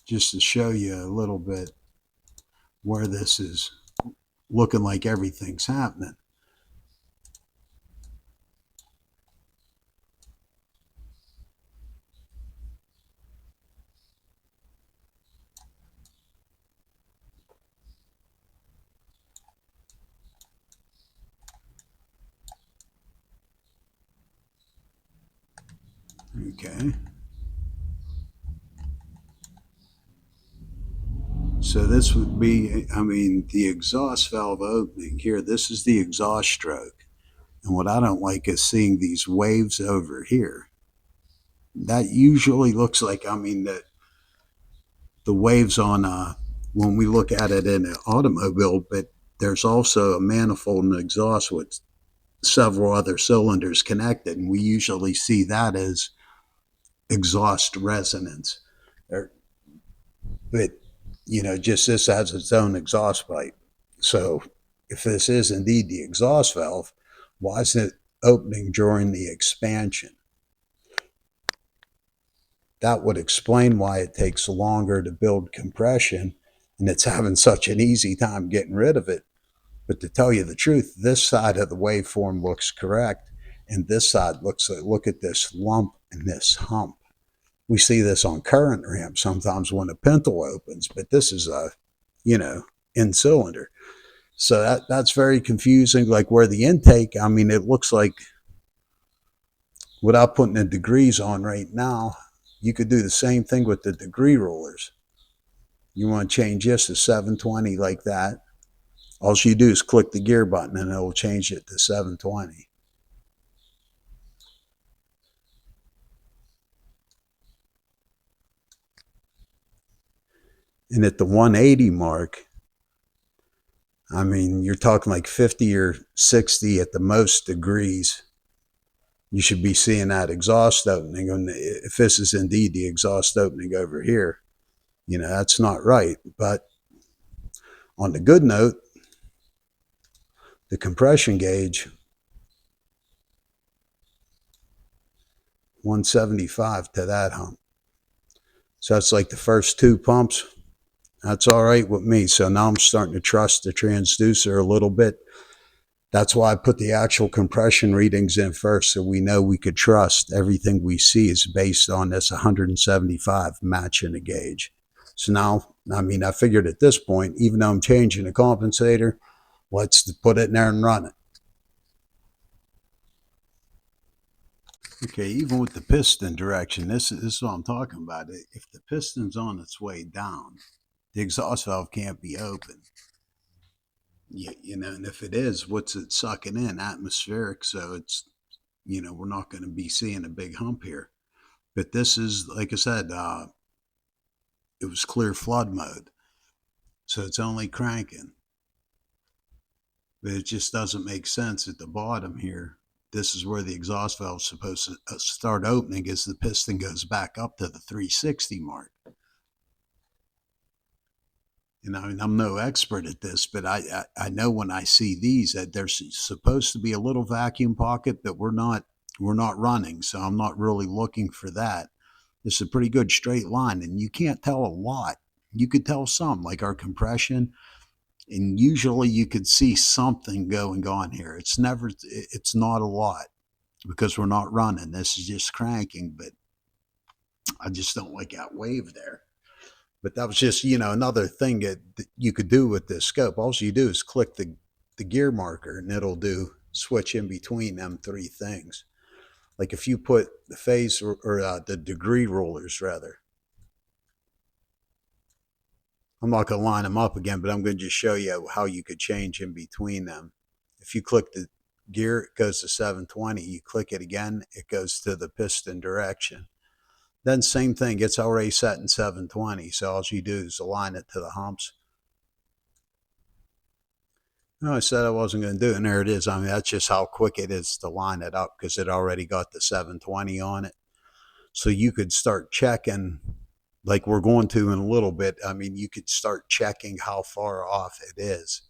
just to show you a little bit where this is looking like everything's happening. Okay. So this would be, I mean, the exhaust valve opening here. This is the exhaust stroke. And what I don't like is seeing these waves over here. That usually looks like, I mean, that the waves on, when we look at it in an automobile, but there's also a manifold and exhaust with several other cylinders connected. And we usually see that as exhaust resonance. But, you know, just this has its own exhaust pipe. So if this is indeed the exhaust valve, why is it opening during the expansion? That would explain why it takes longer to build compression and it's having such an easy time getting rid of it. But to tell you the truth, this side of the waveform looks correct, and this side looks like, look at this lump and this hump. We see this on current ramps sometimes when a pintle opens, but this is a, you know, in cylinder. So that's very confusing. Like where the intake, I mean, it looks like, without putting the degrees on right now, you could do the same thing with the degree rulers. You want to change this to 720 like that. All you do is click the gear button and it will change it to 720. And at the 180 mark, I mean, you're talking like 50 or 60 at the most degrees. You should be seeing that exhaust opening. And if this is indeed the exhaust opening over here, that's not right. But on the good note, the compression gauge, 175 to that hump. So that's like the first 2 pumps. That's all right with me. So now I'm starting to trust the transducer a little bit. That's why I put the actual compression readings in first, so we know we could trust everything we see is based on this 175 matching the gauge. So now, I figured at this point, even though I'm changing the compensator, let's put it in there and run it. Okay, even with the piston direction, this is what I'm talking about. If the piston's on its way down, the exhaust valve can't be open. And if it is, what's it sucking in? Atmospheric. So it's, we're not going to be seeing a big hump here. But this is, like I said, it was clear flood mode. So it's only cranking. But it just doesn't make sense at the bottom here. This is where the exhaust valve is supposed to start opening as the piston goes back up to the 360 mark. I'm no expert at this, but I know when I see these that there's supposed to be a little vacuum pocket that we're not running, so I'm not really looking for that. It's a pretty good straight line, and you can't tell a lot. You could tell some, like our compression, and usually you could see something going on here. It's not a lot because we're not running. This is just cranking, but I just don't like that wave there. But that was just, another thing that you could do with this scope. All you do is click the gear marker and it'll switch in between them 3 things. Like if you put the phase or the degree rulers rather. I'm not going to line them up again, but I'm going to just show you how you could change in between them. If you click the gear, it goes to 720. You click it again, it goes to the piston direction. Then same thing, it's already set in 720, so all you do is align it to the humps. No, I said I wasn't going to do it, and there it is. That's just how quick it is to line it up because it already got the 720 on it. So you could start checking, like we're going to in a little bit. You could start checking how far off it is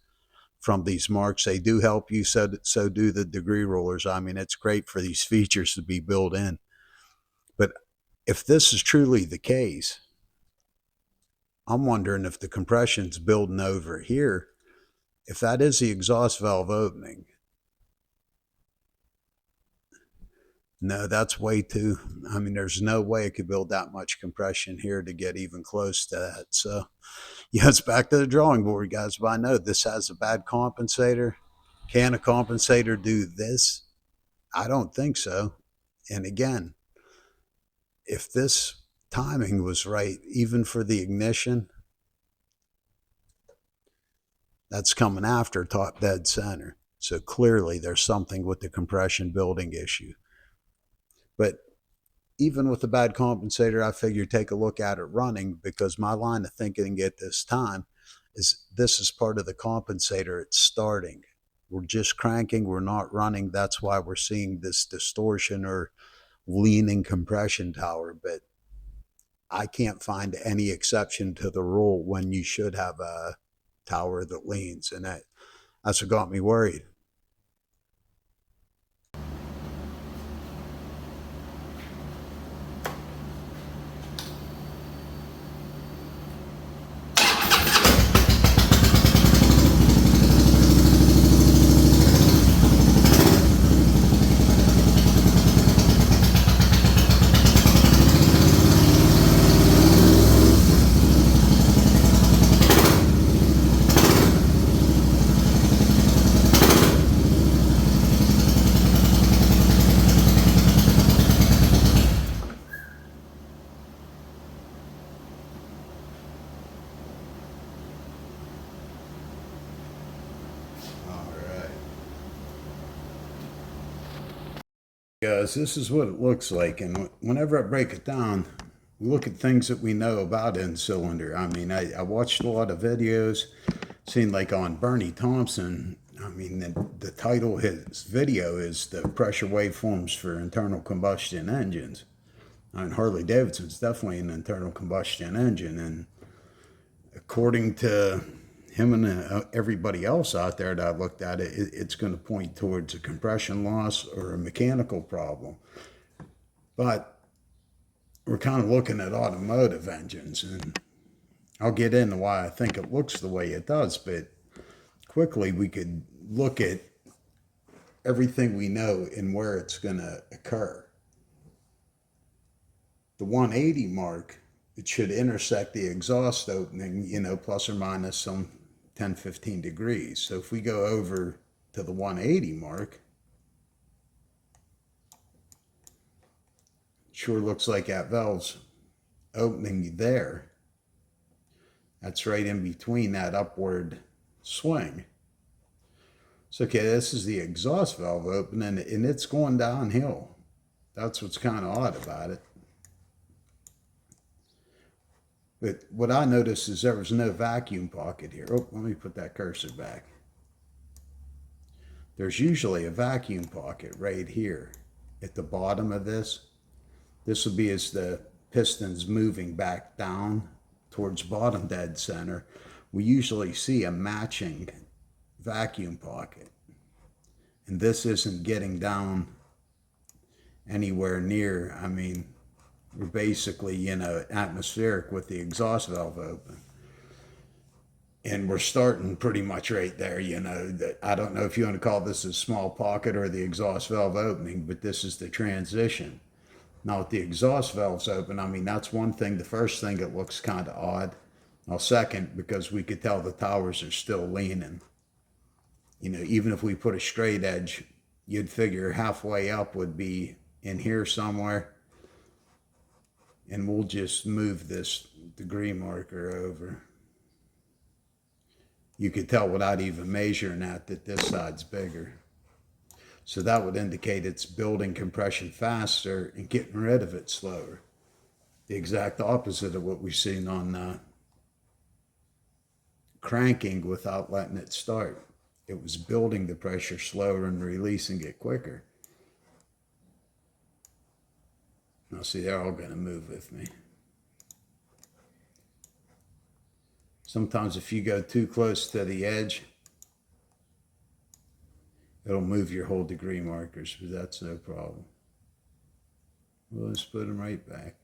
from these marks. They do help you, so do the degree rulers. It's great for these features to be built in. But if this is truly the case, I'm wondering if the compression's building over here, if that is the exhaust valve opening. No, that's way too, there's no way it could build that much compression here to get even close to that. So, it's back to the drawing board, guys. But I know this has a bad compensator. Can a compensator do this? I don't think so. And again, if this timing was right, even for the ignition, that's coming after top dead center. So clearly there's something with the compression building issue. But even with the bad compensator, I figure take a look at it running, because my line of thinking at this time is this is part of the compensator. It's starting. We're just cranking. We're not running. That's why we're seeing this distortion or leaning compression tower. But I can't find any exception to the rule when you should have a tower that leans, and that's what got me worried. Guys, this is what it looks like, and whenever I break it down, we look at things that we know about in cylinder. I watched a lot of videos. Seen like on Bernie Thompson, I mean, the title of his video is the pressure waveforms for internal combustion engines. I mean, Harley-Davidson's definitely an internal combustion engine, and according to him and everybody else out there that I looked at it, it's going to point towards a compression loss or a mechanical problem. But we're kind of looking at automotive engines, and I'll get into why I think it looks the way it does, but quickly we could look at everything we know and where it's going to occur. The 180 mark, it should intersect the exhaust opening, you know, plus or minus some 10, 15 degrees. So if we go over to the 180 mark, sure looks like that valve's opening there. That's right in between that upward swing. So, okay, this is the exhaust valve opening, and it's going downhill. That's what's kind of odd about it. But what I noticed is there was no vacuum pocket here. Oh, let me put that cursor back. There's usually a vacuum pocket right here at the bottom of this. This will be as the piston's moving back down towards bottom dead center. We usually see a matching vacuum pocket. And this isn't getting down anywhere near, I mean, we're basically, you know, atmospheric with the exhaust valve open. And we're starting pretty much right there, you know. I don't know if you want to call this a small pocket or the exhaust valve opening, but this is the transition. Now, with the exhaust valves open, I mean, that's one thing. The first thing, it looks kind of odd. Now, second, because we could tell the towers are still leaning. You know, even if we put a straight edge, you'd figure halfway up would be in here somewhere. And we'll just move this degree marker over. You could tell without even measuring that this side's bigger. So that would indicate it's building compression faster and getting rid of it slower. The exact opposite of what we've seen on cranking without letting it start. It was building the pressure slower and releasing it quicker. Now see, they're all going to move with me. Sometimes if you go too close to the edge, it'll move your whole degree markers, but that's no problem. We'll just put them right back.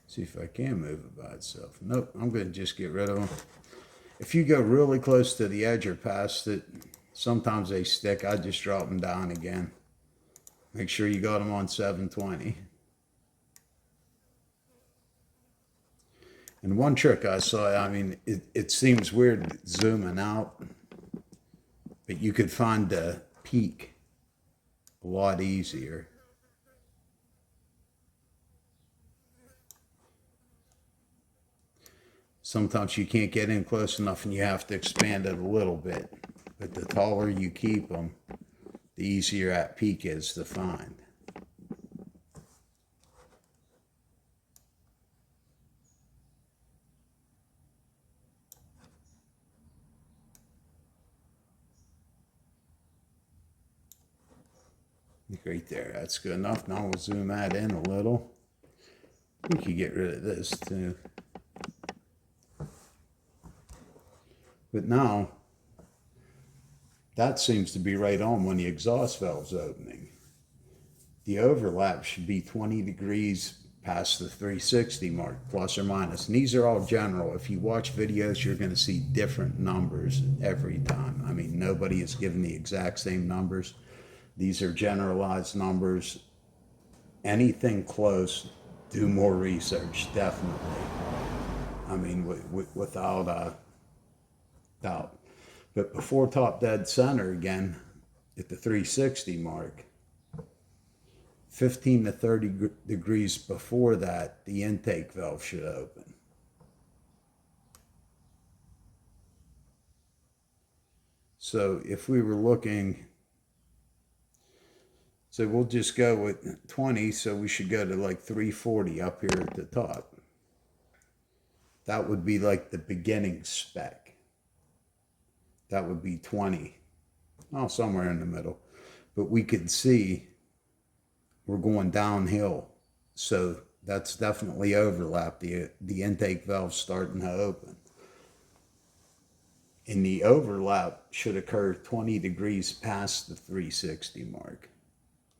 See if I can move it by itself. Nope, I'm going to just get rid of them. If you go really close to the edge or past it, sometimes they stick. I just drop them down again. Make sure you got them on 720. And one trick I saw, I mean, it seems weird zooming out, but you could find the peak a lot easier. Sometimes you can't get in close enough and you have to expand it a little bit. But the taller you keep them, the easier that peak is to find. Right there, that's good enough. Now we'll zoom that in a little. We could get rid of this too. But now, that seems to be right on when the exhaust valve's opening. The overlap should be 20 degrees past the 360 mark, plus or minus. And these are all general. If you watch videos, you're going to see different numbers every time. I mean, nobody is given the exact same numbers. These are generalized numbers. Anything close, do more research, definitely. I mean, without doubt. But before top dead center again, at the 360 mark, 15 to 30 degrees before that, the intake valve should open. So if we were looking So we'll just go with 20, so we should go to like 340 up here at the top. That would be like the beginning spec. That would be 20. Oh, somewhere in the middle. But we could see we're going downhill. So that's definitely overlap. The intake valve's starting to open. And the overlap should occur 20 degrees past the 360 mark.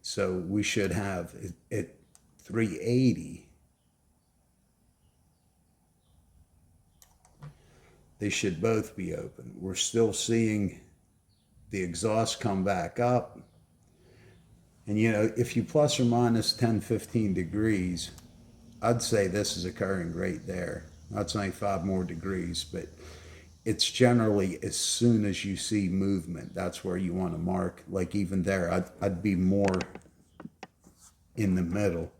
So we should have it at 380. They should both be open. We're still seeing the exhaust come back up. And you know, if you plus or minus 10, 15 degrees, I'd say this is occurring right there. That's only 5 more degrees, but it's generally as soon as you see movement, that's where you want to mark. Like even there, I'd be more in the middle.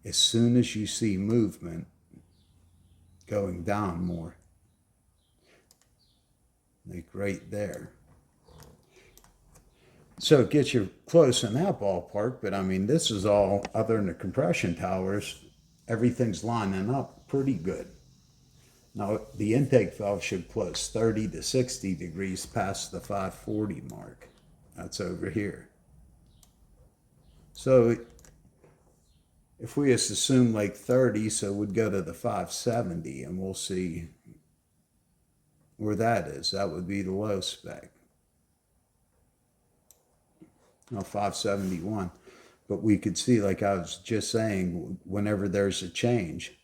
As soon as you see movement, going down more. Like right there. So it gets you close in that ballpark, but I mean, this is all, other than the compression towers, everything's lining up pretty good. Now, the intake valve should close 30 to 60 degrees past the 540 mark. That's over here. So if we just assume like 30, so we'd go to the 570 and we'll see where that is. That would be the low spec. No, 571. But we could see, like I was just saying, whenever there's a change,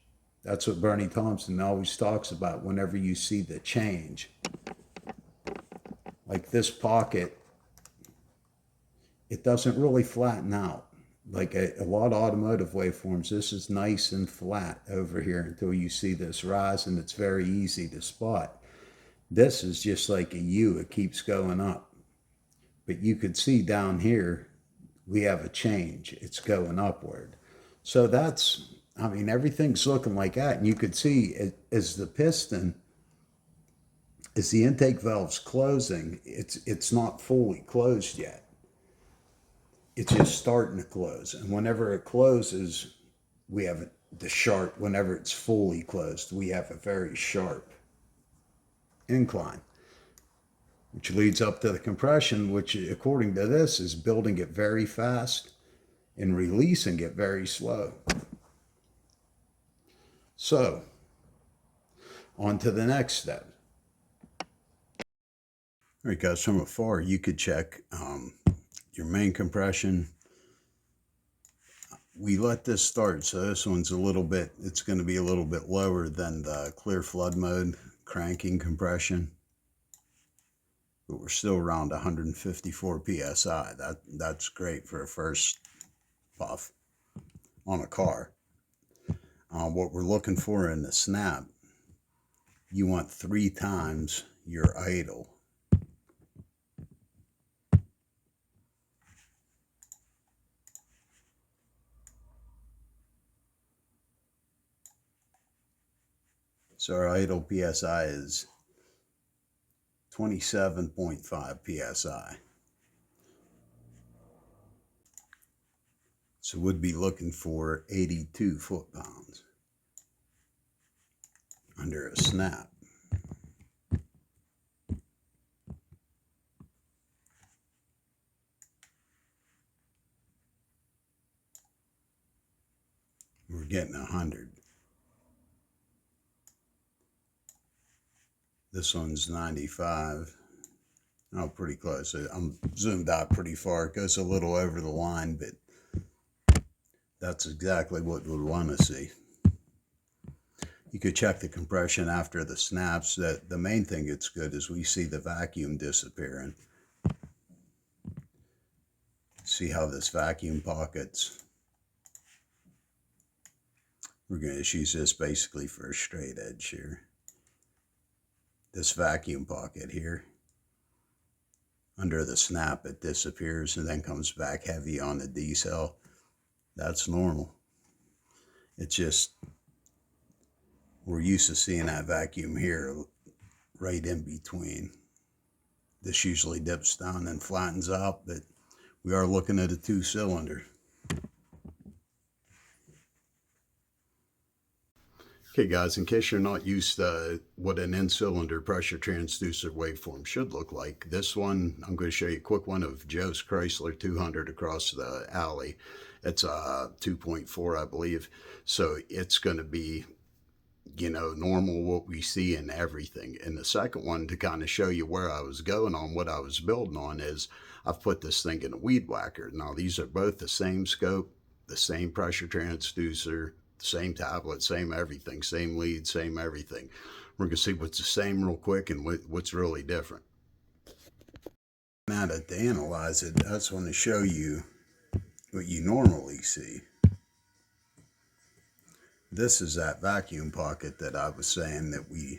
that's what Bernie Thompson always talks about, whenever you see the change. Like this pocket, it doesn't really flatten out. Like a lot of automotive waveforms, this is nice and flat over here until you see this rise, and it's very easy to spot. This is just like a U, it keeps going up. But you could see down here, we have a change. It's going upward. So that's, I mean, everything's looking like that. And you could see as the piston, as the intake valve's closing, it's not fully closed yet. It's just starting to close. And whenever it closes, we have the sharp, whenever it's fully closed, we have a very sharp incline, which leads up to the compression, which according to this is building it very fast and releasing it very slow. So, on to the next step. All right, guys, from afar, you could check your main compression. We let this start, so this one's a little bit, it's going to be a little bit lower than the clear flood mode cranking compression. But we're still around 154 psi. That's great for a first puff on a car. What we're looking for in the snap, you want 3 times your idle. So our idle psi is 27.5 psi. So we'd be looking for 82 foot-pounds under a snap. We're getting 100. This one's 95. Oh, pretty close. I'm zoomed out pretty far. It goes a little over the line, but that's exactly what we'd want to see. You could check the compression after the snaps. The main thing that's good is we see the vacuum disappearing. See how this vacuum pockets. We're going to just use this basically for a straight edge here. This vacuum pocket here, under the snap, it disappears and then comes back heavy on the decel. That's normal. It's just, we're used to seeing that vacuum here right in between. This usually dips down and flattens out, but we are looking at a 2-cylinder. Okay guys, in case you're not used to what an in-cylinder pressure transducer waveform should look like, this one, I'm going to show you a quick one of Joe's Chrysler 200 across the alley. It's a 2.4, I believe. So it's going to be, you know, normal what we see in everything. And the second one, to kind of show you where I was going on what I was building on, is I've put this thing in a weed whacker. Now these are both the same scope, the same pressure transducer, same tablet, same everything, same lead, same everything. We're going to see what's the same real quick and what's really different. Now to analyze it, I just want to show you what you normally see. This is that vacuum pocket that I was saying that we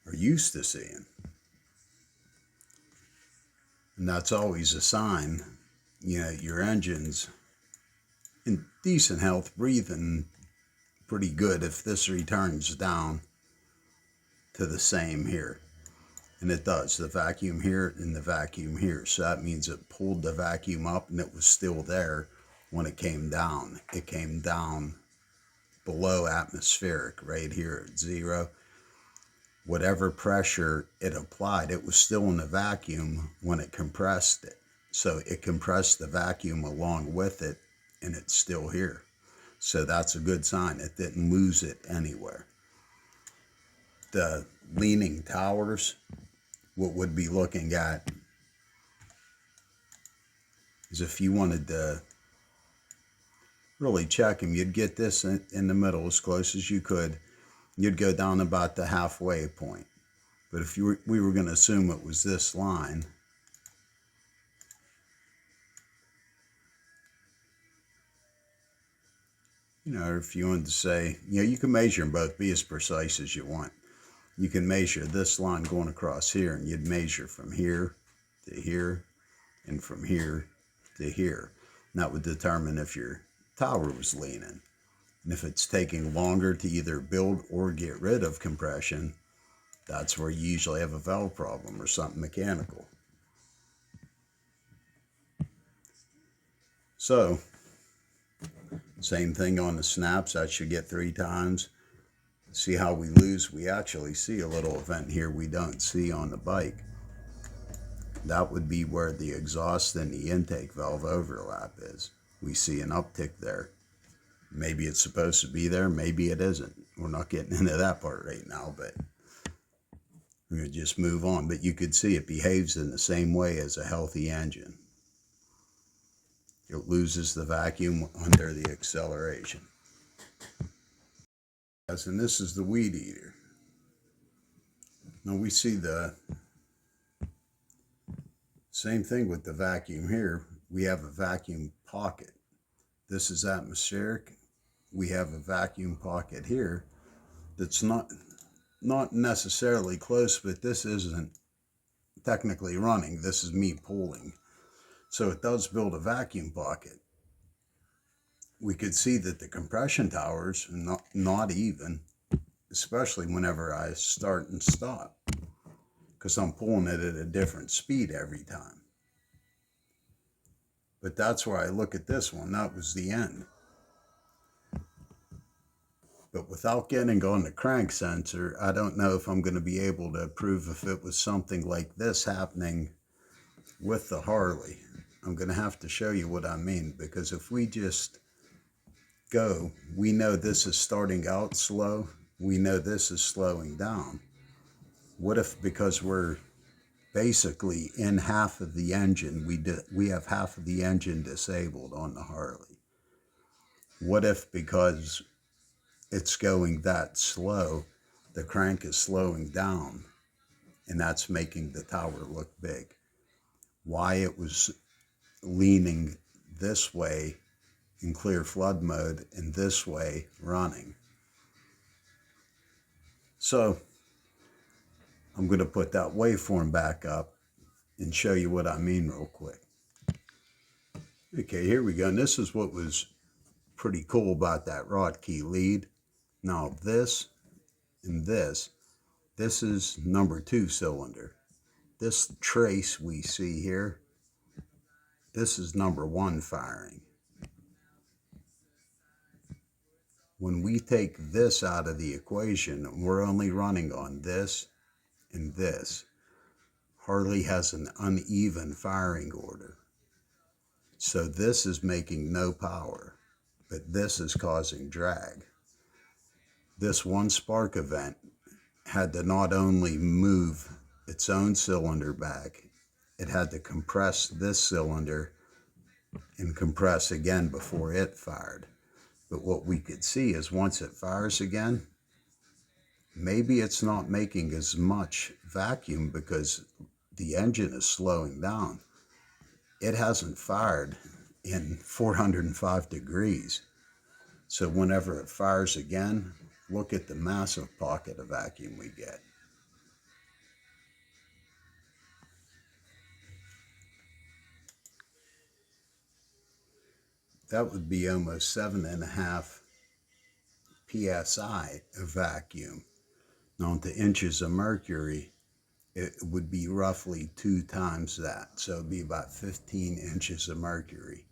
are used to seeing. And that's always a sign, you know, your engine's in decent health, breathing pretty good if this returns down to the same here. And it does, the vacuum here and the vacuum here. So that means it pulled the vacuum up and it was still there when it came down. It came down below atmospheric right here at 0. Whatever pressure it applied, it was still in the vacuum when it compressed it. So it compressed the vacuum along with it, and it's still here. So that's a good sign. It didn't lose it anywhere. The leaning towers, what we'd be looking at is if you wanted to really check them, you'd get this in the middle as close as you could. You'd go down about the halfway point. But if we were going to assume it was this line, you know, if you wanted to say, you know, you can measure them both, be as precise as you want. You can measure this line going across here, and you'd measure from here to here and from here to here. And that would determine if your tower was leaning. And if it's taking longer to either build or get rid of compression, that's where you usually have a valve problem or something mechanical. So, same thing on the snaps, that should get 3 times. See how we lose? We actually see a little event here we don't see on the bike. That would be where the exhaust and the intake valve overlap is. We see an uptick there. Maybe it's supposed to be there, maybe it isn't. We're not getting into that part right now, but we're going to just move on. But you could see it behaves in the same way as a healthy engine. It loses the vacuum under the acceleration. And this is the weed eater. Now we see the same thing with the vacuum here. We have a vacuum pocket. This is atmospheric. We have a vacuum pocket here that's not necessarily close, but this isn't technically running. This is me pulling. So it does build a vacuum pocket. We could see that the compression towers are not even, especially whenever I start and stop, because I'm pulling it at a different speed every time. But that's where I look at this one. That was the end. But without getting on the crank sensor, I don't know if I'm going to be able to prove if it was something like this happening with the Harley. I'm going to have to show you what I mean, because if we just go, we know this is starting out slow, we know this is slowing down. What if, because we're basically in half of the engine, we have half of the engine disabled on the Harley? What if, because it's going that slow, the crank is slowing down, and that's making the tower look big? Why it was leaning this way in clear flood mode and this way running. So I'm going to put that waveform back up and show you what I mean real quick. Okay, here we go. And this is what was pretty cool about that rod key lead. Now this and this is number 2 cylinder. This trace we see here This is number one firing. When we take this out of the equation, we're only running on this and this. Harley has an uneven firing order. So this is making no power, but this is causing drag. This one spark event had to not only move its own cylinder back, it had to compress this cylinder and compress again before it fired. But what we could see is once it fires again, maybe it's not making as much vacuum because the engine is slowing down. It hasn't fired in 405 degrees. So whenever it fires again, look at the massive pocket of vacuum we get. That would be almost 7.5 psi of vacuum. Now into inches of mercury, it would be roughly 2 times that. So it'd be about 15 inches of mercury.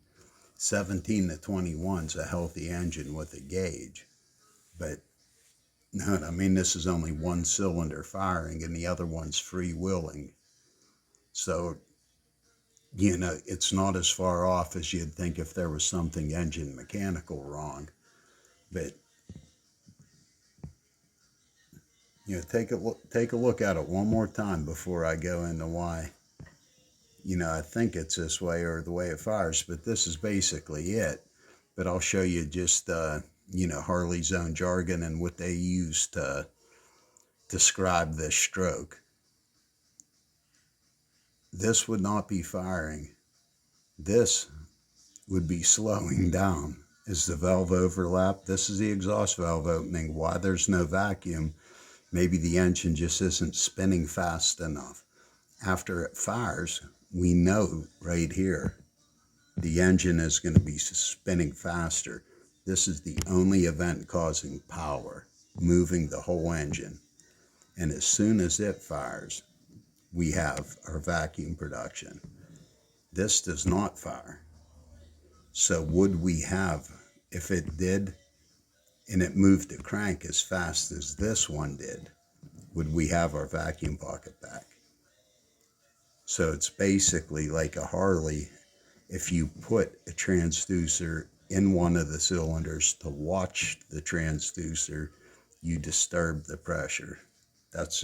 17 to 21 is a healthy engine with a gauge. But no, I mean, this is only one cylinder firing and the other one's freewheeling. So, you know, it's not as far off as you'd think if there was something engine mechanical wrong. But, you know, take a look at it one more time before I go into why, you know, I think it's this way or the way it fires, but this is basically it. But I'll show you just, you know, Harley's own jargon and what they use to describe this stroke. This would not be firing. This would be slowing down. Is the valve overlap? This is the exhaust valve opening. Why there's no vacuum? Maybe the engine just isn't spinning fast enough. After it fires, we know right here the engine is going to be spinning faster. This is the only event causing power, moving the whole engine. And as soon as it fires, we have our vacuum production. This does not fire. So would we have, if it did, and it moved the crank as fast as this one did, would we have our vacuum pocket back? So it's basically like a Harley. If you put a transducer in one of the cylinders to watch the transducer, you disturb the pressure.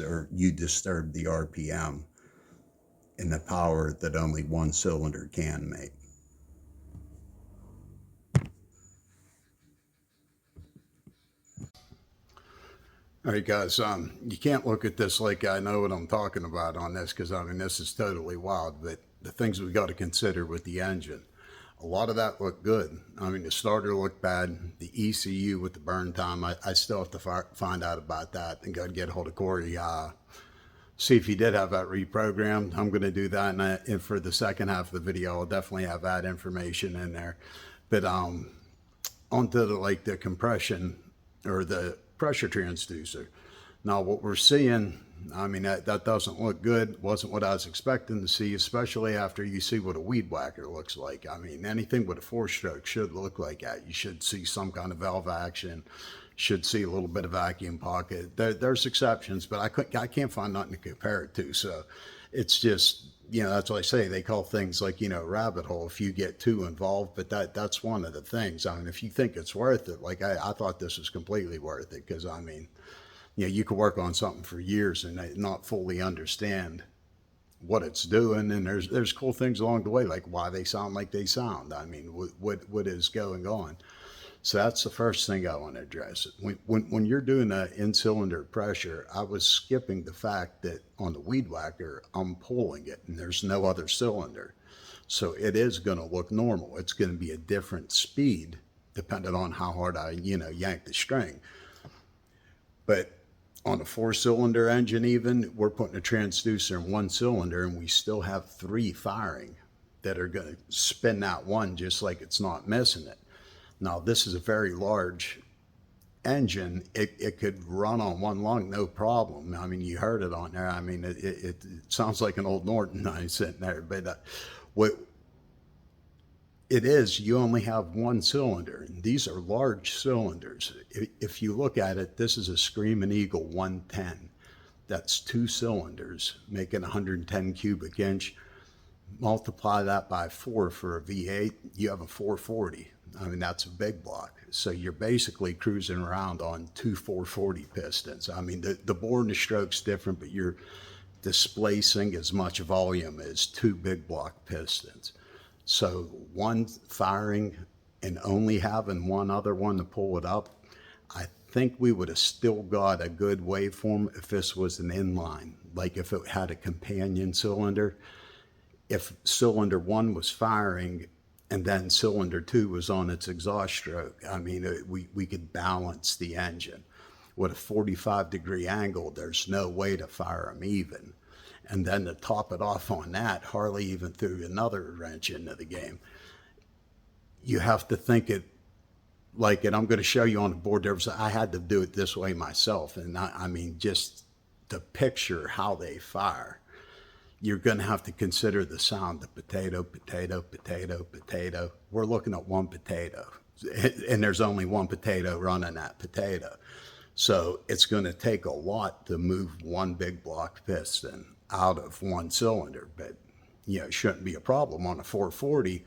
Or you disturb the RPM and the power that only one cylinder can make. All right, guys, you can't look at this like I know what I'm talking about on this, because I mean, this is totally wild, but the things we got to consider with the engine, a lot of that looked good. I mean, the starter looked bad. The ECU with the burn time, I still have to find out about that and go get a hold of Cory, see if he did have that reprogrammed. I'm going to do that, and for the second half of the video, I'll definitely have that information in there. But onto the compression or the pressure transducer. Now what we're seeing, I mean, that doesn't look good. Wasn't what I was expecting to see, especially after you see what a weed whacker looks like. I mean, anything with a 4-stroke should look like that. You should see some kind of valve action, should see a little bit of vacuum pocket. There's exceptions, but I can't find nothing to compare it to. So it's just, you know, that's what I say. They call things like, you know, rabbit hole if you get too involved, but that's one of the things. I mean, if you think it's worth it, like I thought this was completely worth it, because I mean, you know, you could work on something for years and not fully understand what it's doing, and there's cool things along the way, like why they sound like they sound. I mean, what is going on. So that's the first thing I want to address. When you're doing an in-cylinder pressure, I was skipping the fact that on the weed whacker, I'm pulling it and there's no other cylinder. So it is going to look normal. It's going to be a different speed depending on how hard I, you know, yank the string. But on a 4-cylinder engine even, we're putting a transducer in one cylinder and we still have 3 firing that are going to spin that one just like it's not missing it. Now, this is a very large engine. It could run on one lung, no problem. I mean, you heard it on there. I mean, it sounds like an old Norton. I'm sitting there. But it is, you only have one cylinder, and these are large cylinders. If you look at it, this is a Screamin Eagle 110. That's 2 cylinders, making 110 cubic inch. Multiply that by 4 for a V8, you have a 440. I mean, that's a big block. So you're basically cruising around on 2 440 pistons. I mean, the bore and the stroke's different, but you're displacing as much volume as 2 big block pistons. So one firing and only having one other one to pull it up, I think we would have still got a good waveform if this was an inline, like if it had a companion cylinder. If cylinder 1 was firing and then cylinder 2 was on its exhaust stroke, I mean, we could balance the engine. With a 45-degree angle, there's no way to fire them even. And then to top it off on that, Harley even threw another wrench into the game. You have to think it like, and I'm going to show you on the board, I had to do it this way myself. And I mean, just to picture how they fire, you're going to have to consider the sound, the potato, potato, potato, potato. We're looking at one potato, and there's only one potato running that potato. So it's going to take a lot to move one big block piston out of one cylinder, but it shouldn't be a problem. On a 440,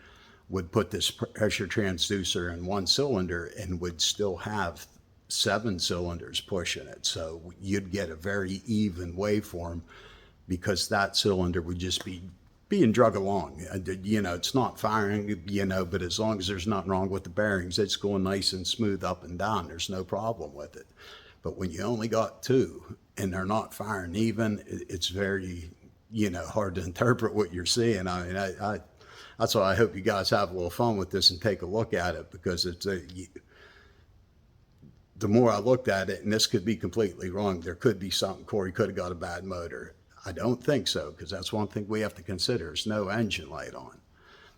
would put this pressure transducer in one cylinder and would still have 7 cylinders pushing it. So you'd get a very even waveform because that cylinder would just be being drug along. It's not firing, but as long as there's nothing wrong with the bearings, it's going nice and smooth up and down. There's no problem with it. But when you only got 2 and they're not firing even, it's very, hard to interpret what you're seeing. I mean, that's why I hope you guys have a little fun with this and take a look at it, because the more I looked at it, and this could be completely wrong, there could be something, Cory could have got a bad motor. I don't think so, because that's one thing we have to consider. There's no engine light on.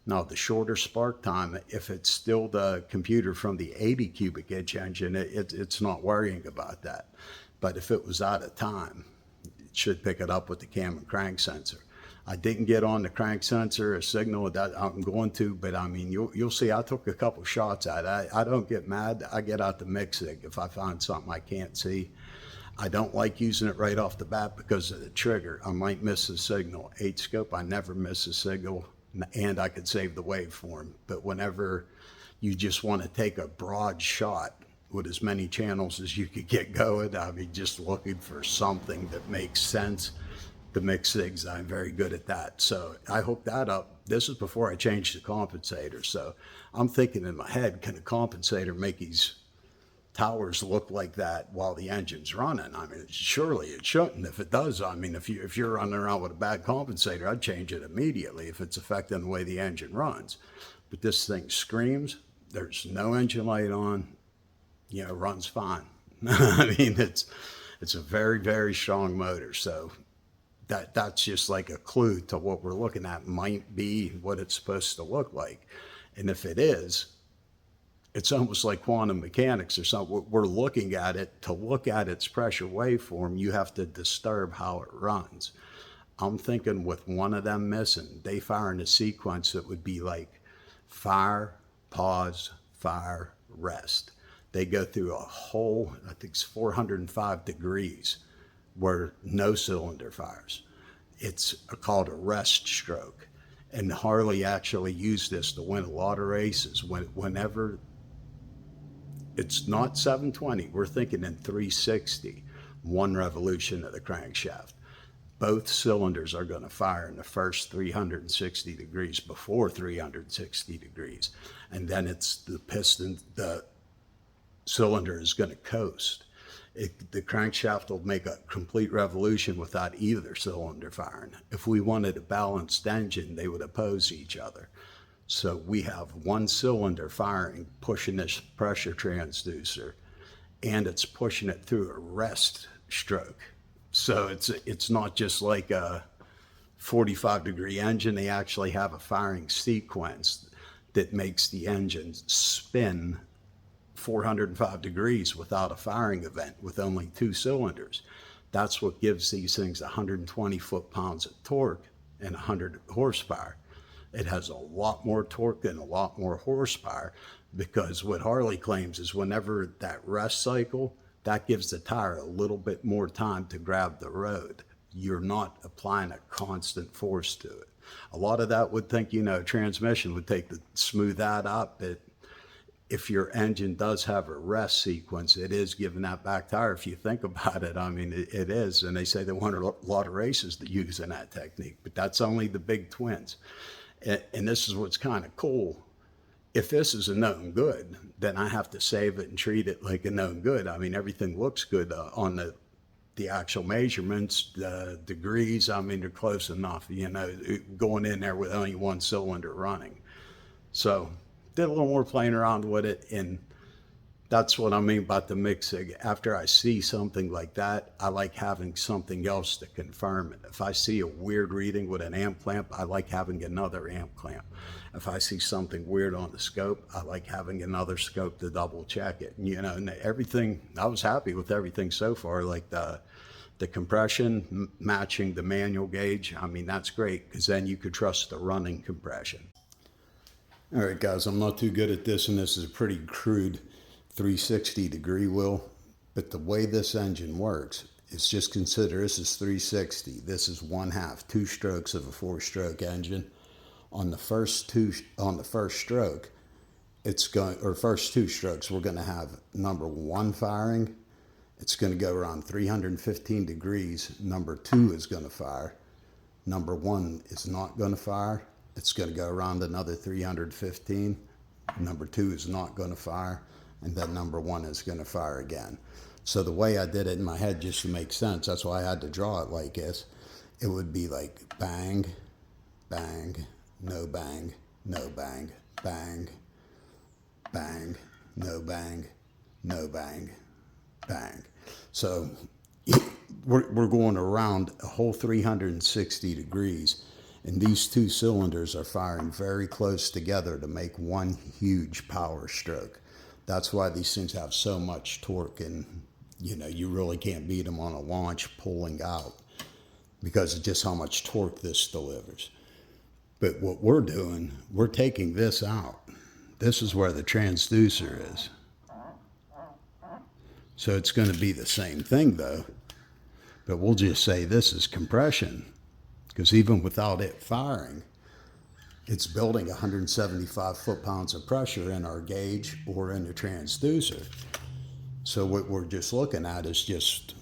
Now, the shorter spark time, if it's still the computer from the 80 cubic inch engine, it's not worrying about that. But if it was out of time, it should pick it up with the cam and crank sensor. I didn't get on the crank sensor, a signal that I'm going to, but I mean, you'll see I took a couple shots at it. I don't get mad. I get out the mixing if I find something I can't see. I don't like using it right off the bat because of the trigger. I might miss a signal. Hscope, I never miss a signal, and I could save the waveform. But whenever you just want to take a broad shot with as many channels as you could get going, I mean, just looking for something that makes sense to mix things, I'm very good at that. So I hooked that up. This is before I changed the compensator. So I'm thinking in my head, can a compensator make these towers look like that while the engine's running? I mean, surely it shouldn't. If it does, I mean, if you're running around with a bad compensator, I'd change it immediately if it's affecting the way the engine runs. But this thing screams. There's no engine light on. Runs fine. I mean, it's a very, very strong motor. So that's just like a clue to what we're looking at might be what it's supposed to look like. And if it is, it's almost like quantum mechanics or something. We're looking at it. To look at its pressure waveform, you have to disturb how it runs. I'm thinking with one of them missing, they fire in a sequence that would be like fire, pause, fire, rest. They go through a whole, I think it's 405 degrees where no cylinder fires. It's called a rest stroke. And Harley actually used this to win a lot of races. Whenever it's not 720, we're thinking in 360, 1 revolution of the crankshaft. Both cylinders are going to fire in the first 360 degrees, before 360 degrees. And then it's the piston, the cylinder is going to coast. The crankshaft will make a complete revolution without either cylinder firing. If we wanted a balanced engine, they would oppose each other. So we have one cylinder firing, pushing this pressure transducer, and it's pushing it through a rest stroke. So it's not just like a 45-degree engine. They actually have a firing sequence that makes the engine spin 405 degrees without a firing event with only 2 cylinders. That's what gives these things 120 foot-pounds of torque and 100 horsepower. It has a lot more torque and a lot more horsepower, because what Harley claims is whenever that rest cycle, that gives the tire a little bit more time to grab the road. You're not applying a constant force to it. A lot of that would think, transmission would take to smooth that up, but if your engine does have a rest sequence, it is giving that back tire. If you think about it, I mean, it is. And they say they won a lot of races that using that technique, but that's only the big twins. And this is what's kind of cool. If this is a known good, then I have to save it and treat it like a known good. I mean, everything looks good on the actual measurements, the degrees. I mean, they're close enough, going in there with only one cylinder running. So did a little more playing around with it, and that's what I mean about the mixing. After I see something like that, I like having something else to confirm it. If I see a weird reading with an amp clamp, I like having another amp clamp. If I see something weird on the scope, I like having another scope to double check it. And everything, I was happy with everything so far, like the compression matching the manual gauge. I mean, that's great, because then you could trust the running compression. All right, guys, I'm not too good at this, and this is a pretty crude 360-degree wheel, but the way this engine works is, just consider this is 360. This is 1/2, 2 strokes of a 4-stroke engine. On the first stroke, first 2 strokes, we're going to have number 1 firing. It's going to go around 315 degrees. Number 2 is going to fire. Number 1 is not going to fire. It's going to go around another 315. Number 2 is not going to fire. And then number 1 is going to fire again. So the way I did it in my head, just to make sense, that's why I had to draw it like this. It would be like bang, bang, no bang, no bang, bang, bang, no bang, no bang, bang. So we're going around a whole 360 degrees, and these 2 cylinders are firing very close together to make one huge power stroke. That's why these things have so much torque, and you really can't beat them on a launch pulling out, because of just how much torque this delivers. But what we're doing, we're taking this out. This is where the transducer is. So it's going to be the same thing though, but we'll just say this is compression, because even without it firing, it's building 175 foot-pounds of pressure in our gauge or in the transducer. So what we're just looking at is just,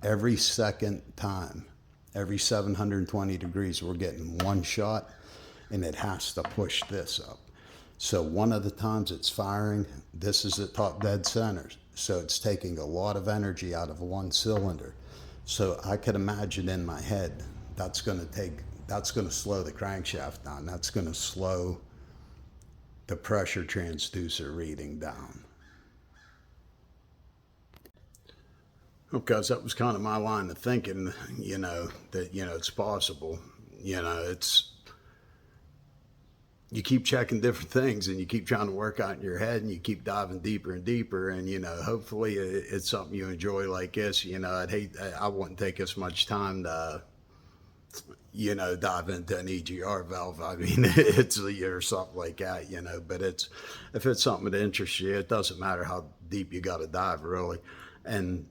every second time, every 720 degrees, we're getting one shot, and it has to push this up. So one of the times it's firing, this is at top dead center. So it's taking a lot of energy out of one cylinder. So I could imagine in my head, that's going to slow the crankshaft down. That's going to slow the pressure transducer reading down. Because that was kind of my line of thinking, that, it's possible. You keep checking different things, and you keep trying to work out in your head, and you keep diving deeper and deeper, and, hopefully it's something you enjoy like this. I wouldn't take as much time to, dive into an EGR valve. I mean, it's or something like that, but if it's something that interests you, it doesn't matter how deep you got to dive, really. And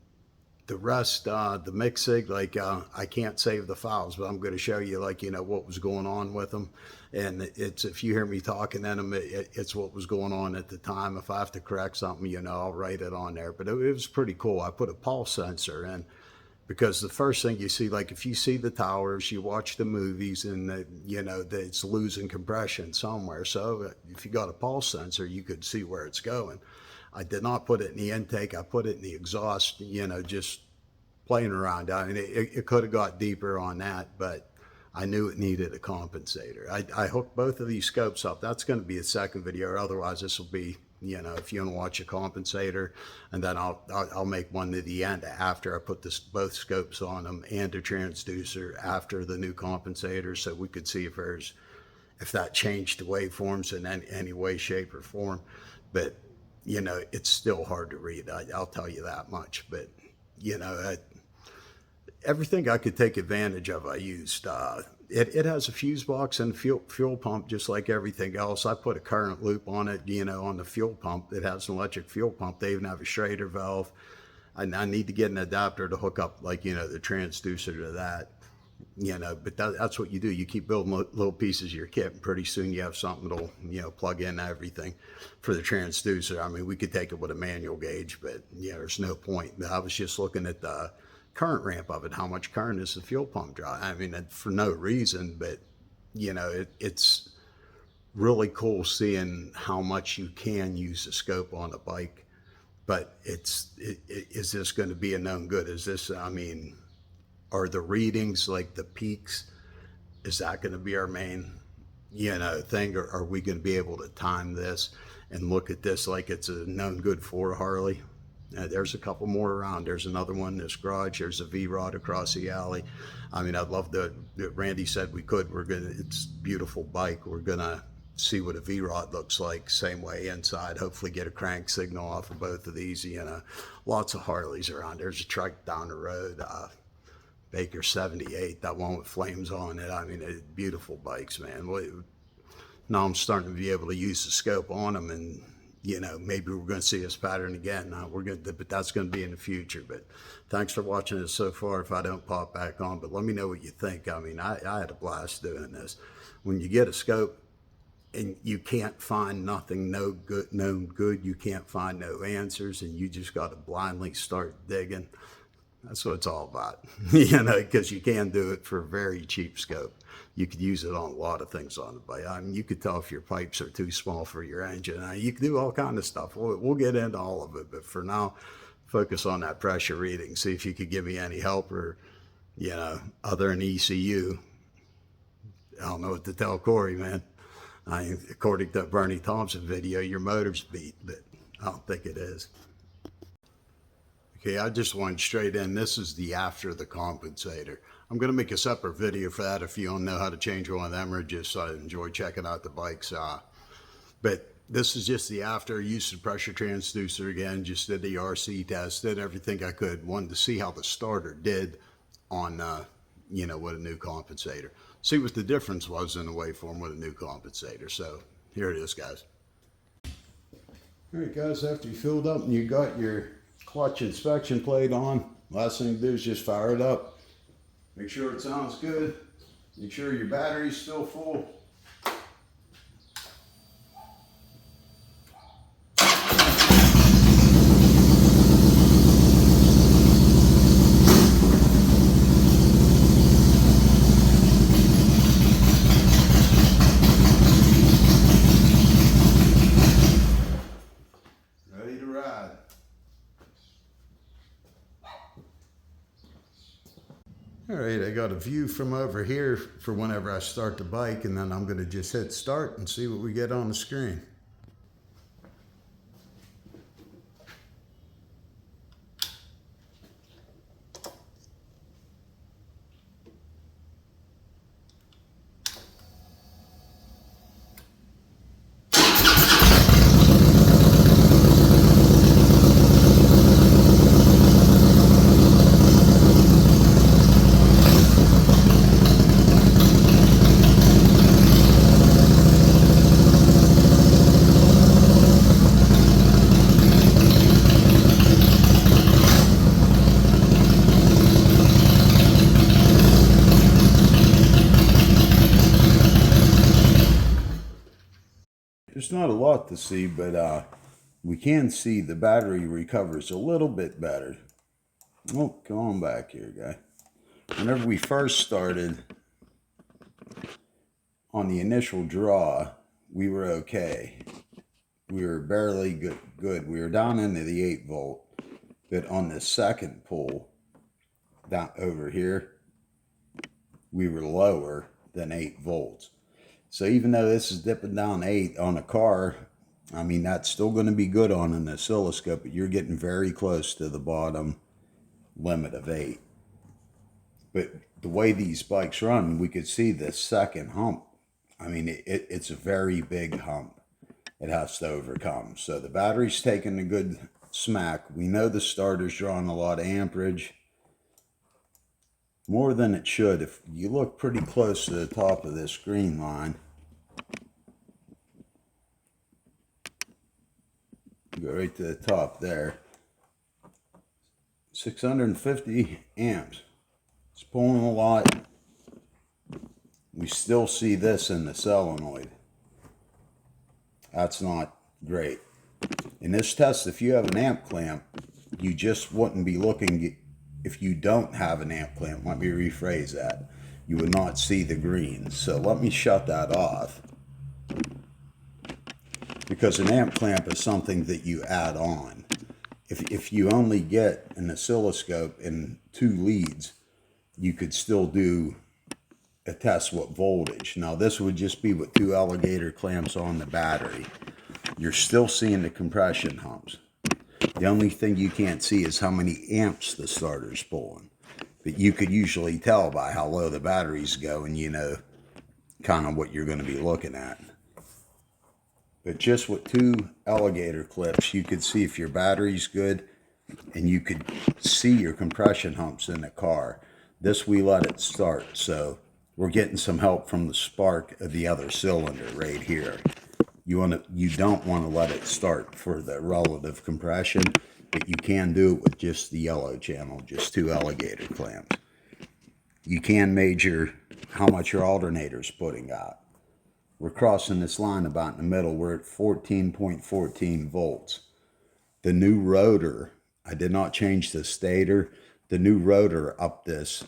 the rest, the mixing, I can't save the files, but I'm going to show you, what was going on with them. And if you hear me talking in them, it's what was going on at the time. If I have to correct something, I'll write it on there. But it was pretty cool. I put a pulse sensor in, because the first thing you see, if you see the towers, you watch the movies, and that it's losing compression somewhere. So if you got a pulse sensor, you could see where it's going. I did not put it in the intake. I put it in the exhaust, just playing around. I mean, it could have got deeper on that, but I knew it needed a compensator. I hooked both of these scopes up. That's going to be a second video. Otherwise, this will be, if you want to watch a compensator, and then I'll make one at the end after I put both scopes on them and a transducer after the new compensator, so we could see if that changed the waveforms in any way, shape, or form. But it's still hard to read. I'll tell you that much. But everything I could take advantage of, I used. It has a fuse box and fuel pump, just like everything else. I put a current loop on it, you know, on the fuel pump. It has an electric fuel pump. They even have a Schrader valve. I need to get an adapter to hook up, like, you know, the transducer to that, you know, but that's what you do. You keep building little pieces of your kit, and pretty soon you have something that'll, you know, plug in everything for the transducer. I mean, we could take it with a manual gauge, but yeah, there's no point. I was just looking at the current ramp of it. How much current is the fuel pump draw? I mean, for no reason, but you know, it's really cool seeing how much you can use the scope on a bike. But is this going to be a known good? Is this, I mean, are the readings, like the peaks, is that going to be our main, you know, thing? Or are we going to be able to time this and look at this like it's a known good for a Harley? There's a couple more around. There's another one in this garage. There's a V-Rod across the alley. I mean, I'd love to, Randy said we could. It's a beautiful bike. We're going to see what a V-Rod looks like, same way inside. Hopefully get a crank signal off of both of these. You know, lots of Harleys around. There's a trike down the road, Baker 78, that one with flames on it. I mean, beautiful bikes, man. Now I'm starting to be able to use the scope on them, and you know, maybe we're going to see this pattern again. But that's going to be in the future. But thanks for watching this so far. If I don't pop back on, but let me know what you think. I mean, I had a blast doing this. When you get a scope and you can't find nothing, no good, you can't find no answers, and you just got to blindly start digging. That's what it's all about, you know, because you can do it for a very cheap scope. You could use it on a lot of things on the bike. I mean, you could tell if your pipes are too small for your engine. You can do all kind of stuff. We'll get into all of it, but for now, focus on that pressure reading. See if you could give me any help, or, you know, other than ECU. I don't know what to tell Cory, man. According to Bernie Thompson video, your motor's beat, but I don't think it is. Okay, I just went straight in. This is the after the compensator. I'm going to make a separate video for that if you don't know how to change one of them, or just enjoy checking out the bikes. But this is just the after. Used the pressure transducer again, just did the RC test, did everything I could. Wanted to see how the starter did on, you know, with a new compensator. See what the difference was in the waveform with a new compensator. So here it is, guys. All right, guys, after you filled up and you got your clutch inspection plate on, last thing to do is just fire it up. Make sure it sounds good. Make sure your battery's still full. Ready to ride. All right, I got a view from over here for whenever I start the bike, and then I'm going to just hit start and see what we get on the screen. There's not a lot to see, but we can see the battery recovers a little bit better. Oh, come on back here, guy. Whenever we first started on the initial draw, we were okay. We were barely good. We were down into the 8 volt, but on the second pull, down over here, we were lower than 8 volts. So even though this is dipping down 8 on a car, I mean, that's still going to be good on an oscilloscope, but you're getting very close to the bottom limit of 8. But the way these bikes run, we could see this second hump. I mean, it's a very big hump it has to overcome. So the battery's taking a good smack. We know the starter's drawing a lot of amperage. more than it should. If you look pretty close to the top of this green line, go right to the top there, 650 amps. It's pulling a lot. We still see this in the solenoid. That's not great. In this test, if you have an amp clamp, you just wouldn't be looking. If you don't have an amp clamp, let me rephrase that, you would not see the green. So let me shut that off, because an amp clamp is something that you add on. If you only get an oscilloscope and 2 leads, you could still do a test with voltage. Now this would just be with 2 alligator clamps on the battery. You're still seeing the compression humps. The only thing you can't see is how many amps the starter's pulling. But you could usually tell by how low the batteries go, and you know kind of what you're going to be looking at. But just with 2 alligator clips, you could see if your battery's good, and you could see your compression humps in the car. This, we let it start, so we're getting some help from the spark of the other cylinder right here. You don't want to let it start for the relative compression, but you can do it with just the yellow channel, just 2 alligator clamps. You can measure how much your alternator's putting out. We're crossing this line about in the middle. We're at 14.14 volts. The new rotor, I did not change the stator. The new rotor upped this,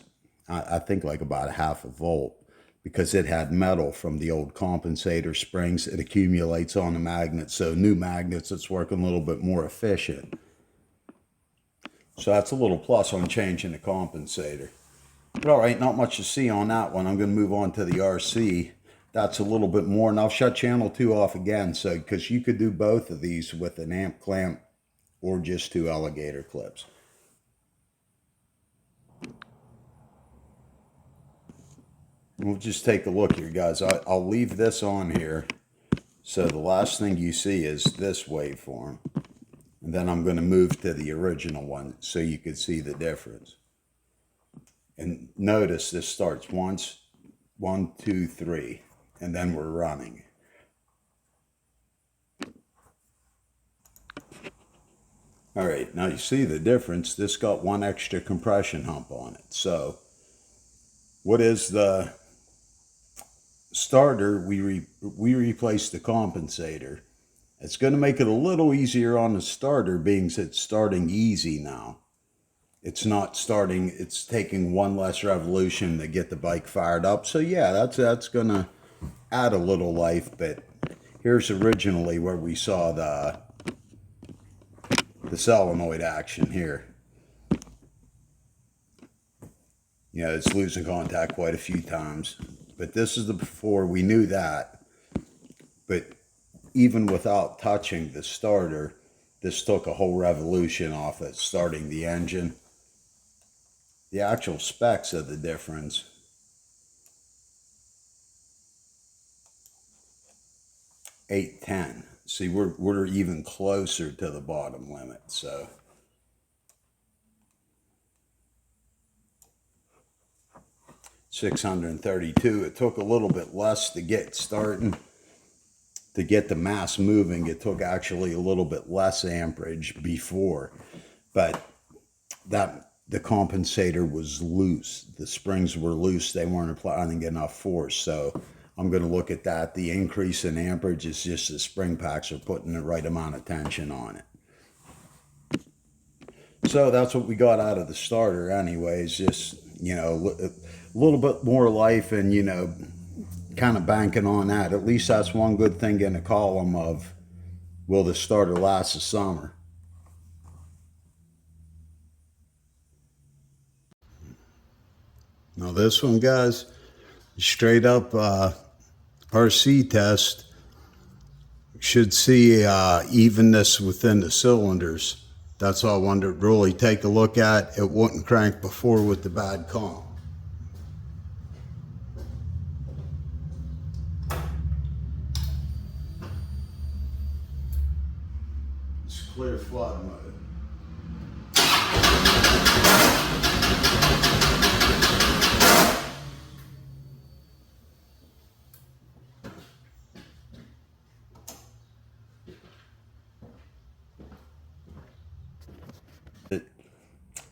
I think like about a half a volt, because it had metal from the old compensator springs. It accumulates on the magnets. So new magnets, it's working a little bit more efficient. So that's a little plus on changing the compensator. But all right, not much to see on that one. I'm going to move on to the RC. That's a little bit more, and I'll shut channel 2 off again, so because you could do both of these with an amp clamp or just 2 alligator clips. We'll just take a look here, guys. I'll leave this on here. So the last thing you see is this waveform. And then I'm going to move to the original one so you can see the difference. And notice this starts once, 1, 2, 3, and then we're running. All right, now you see the difference. This got 1 extra compression hump on it. So what is the starter? We replaced the compensator. It's going to make it a little easier on the starter, being it's starting easy now. It's not starting, it's taking 1 less revolution to get the bike fired up. So yeah, that's going to add a little life. But here's originally where we saw the solenoid action here. You know, it's losing contact quite a few times. But this is the before. We knew that. But even without touching the starter, this took a whole revolution off it, starting the engine. The actual specs of the difference. $810. See, we're even closer to the bottom limit. So $632. It took a little bit less to get starting. To get the mass moving, it took actually a little bit less amperage before, but the compensator was loose. The springs were loose. They weren't applying enough force. So I'm going to look at that. The increase in amperage is just the spring packs are putting the right amount of tension on it. So that's what we got out of the starter anyways. Just, you know, a little bit more life, and, you know, kind of banking on that. At least that's one good thing in the column of, will the starter last the summer? Now this one, guys, straight up RC test. Should see evenness within the cylinders. That's all I wanted to really take a look at. It wouldn't crank before with the bad comp. Clear flood mode.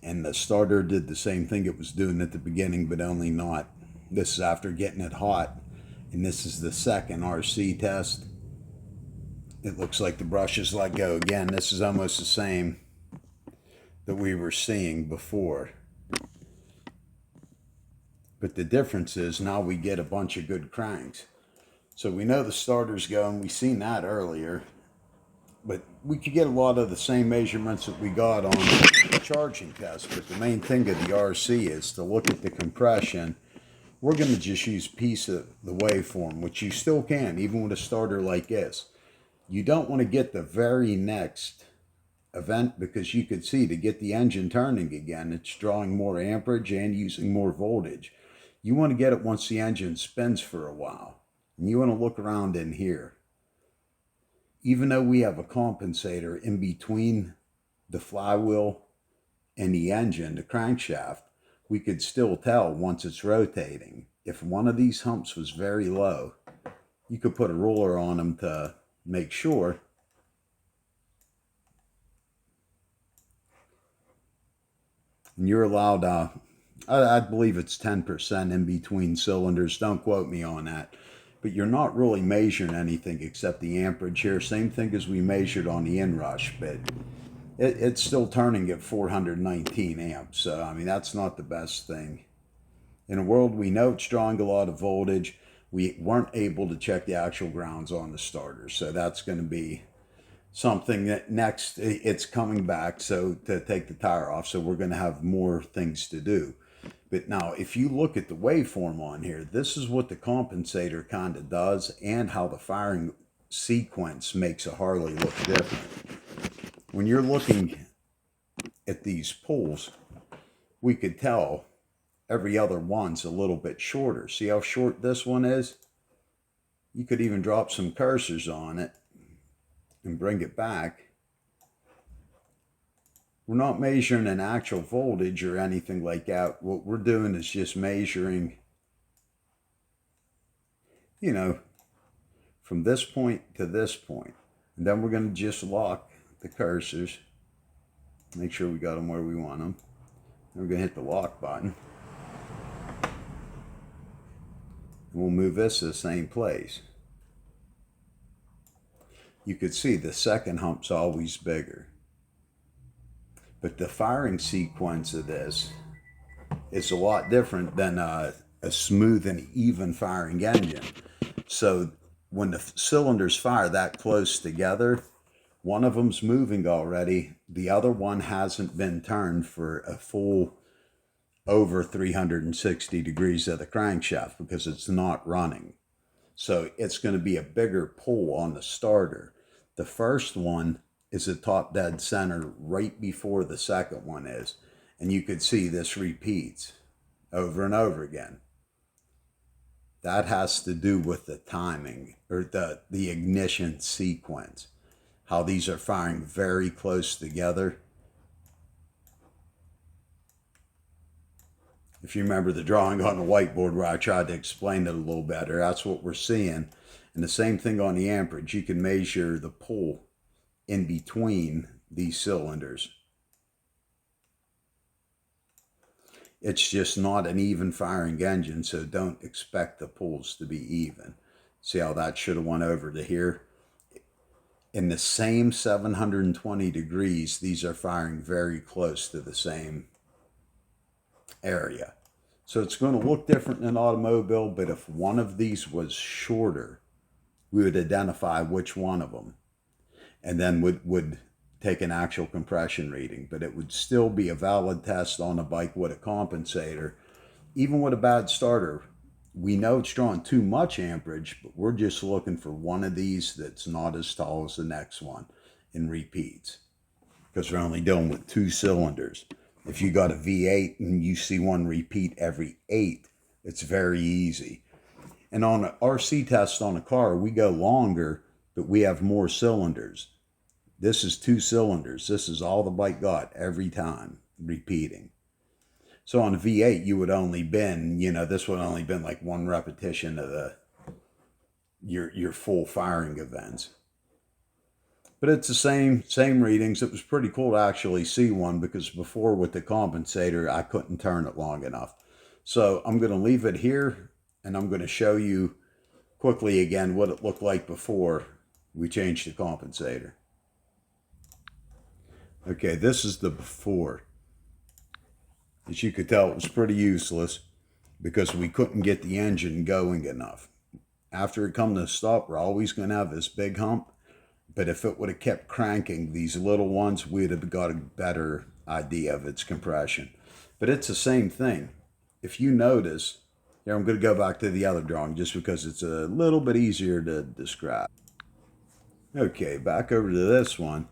And the starter did the same thing it was doing at the beginning, but only not. This is after getting it hot. And this is the second RC test. It looks like the brushes let go again. This is almost the same that we were seeing before. But the difference is now we get a bunch of good cranks. So we know the starter's going. We've seen that earlier. But we could get a lot of the same measurements that we got on the charging test. But the main thing of the RC is to look at the compression. We're going to just use a piece of the waveform, which you still can, even with a starter like this. You don't want to get the very next event, because you could see to get the engine turning again, it's drawing more amperage and using more voltage. You want to get it once the engine spins for a while. And you want to look around in here. Even though we have a compensator in between the flywheel and the engine, the crankshaft, we could still tell once it's rotating. If one of these humps was very low, you could put a ruler on them to make sure. And you're allowed, I believe it's 10% in between cylinders. Don't quote me on that. But you're not really measuring anything except the amperage here. Same thing as we measured on the inrush, but it's still turning at 419 amps. So, I mean, that's not the best thing. In a world we know it's drawing a lot of voltage, we weren't able to check the actual grounds on the starter. So that's going to be something that next, it's coming back, so to take the tire off. So we're going to have more things to do. But now, if you look at the waveform on here, this is what the compensator kind of does, and how the firing sequence makes a Harley look different. When you're looking at these pulls, we could tell every other one's a little bit shorter. See how short this one is? You could even drop some cursors on it and bring it back. We're not measuring an actual voltage or anything like that. What we're doing is just measuring, you know, from this point to this point. And then we're going to just lock the cursors. Make sure we got them where we want them. Then we're going to hit the lock button. And we'll move this to the same place. You could see the second hump's always bigger. But the firing sequence of this is a lot different than a smooth and even firing engine. So when the cylinders fire that close together, one of them's moving already. The other one hasn't been turned for a full over 360 degrees of the crankshaft because it's not running. So it's going to be a bigger pull on the starter. The first one is a top dead center right before the second one is. And you could see this repeats over and over again. That has to do with the timing, or the ignition sequence. How these are firing very close together. If you remember the drawing on the whiteboard where I tried to explain it a little better, that's what we're seeing. And the same thing on the amperage. You can measure the pull in between these cylinders. It's just not an even firing engine, so don't expect the pulls to be even. See how that should have went over to here? In the same 720 degrees, these are firing very close to the same area. So it's going to look different in an automobile, but if one of these was shorter, we would identify which one of them, and then would take an actual compression reading. But it would still be a valid test on a bike with a compensator. Even with a bad starter, we know it's drawing too much amperage, but we're just looking for one of these that's not as tall as the next one and repeats, because we're only dealing with 2 cylinders. If you got a V8 and you see one repeat every 8, it's very easy. And on an RC test on a car, we go longer, but we have more cylinders. This is 2 cylinders. This is all the bike got every time, repeating. So on a V8, you would only been, this would only been like 1 repetition of your full firing events. But it's the same readings. It was pretty cool to actually see one, because before with the compensator, I couldn't turn it long enough. So I'm going to leave it here, and I'm going to show you quickly again what it looked like before we changed the compensator. Okay, this is the before. As you could tell, it was pretty useless because we couldn't get the engine going enough. After it come to a stop, we're always going to have this big hump. But if it would have kept cranking these little ones, we'd have got a better idea of its compression. But it's the same thing. If you notice, here I'm going to go back to the other drawing just because it's a little bit easier to describe. Okay, back over to this one.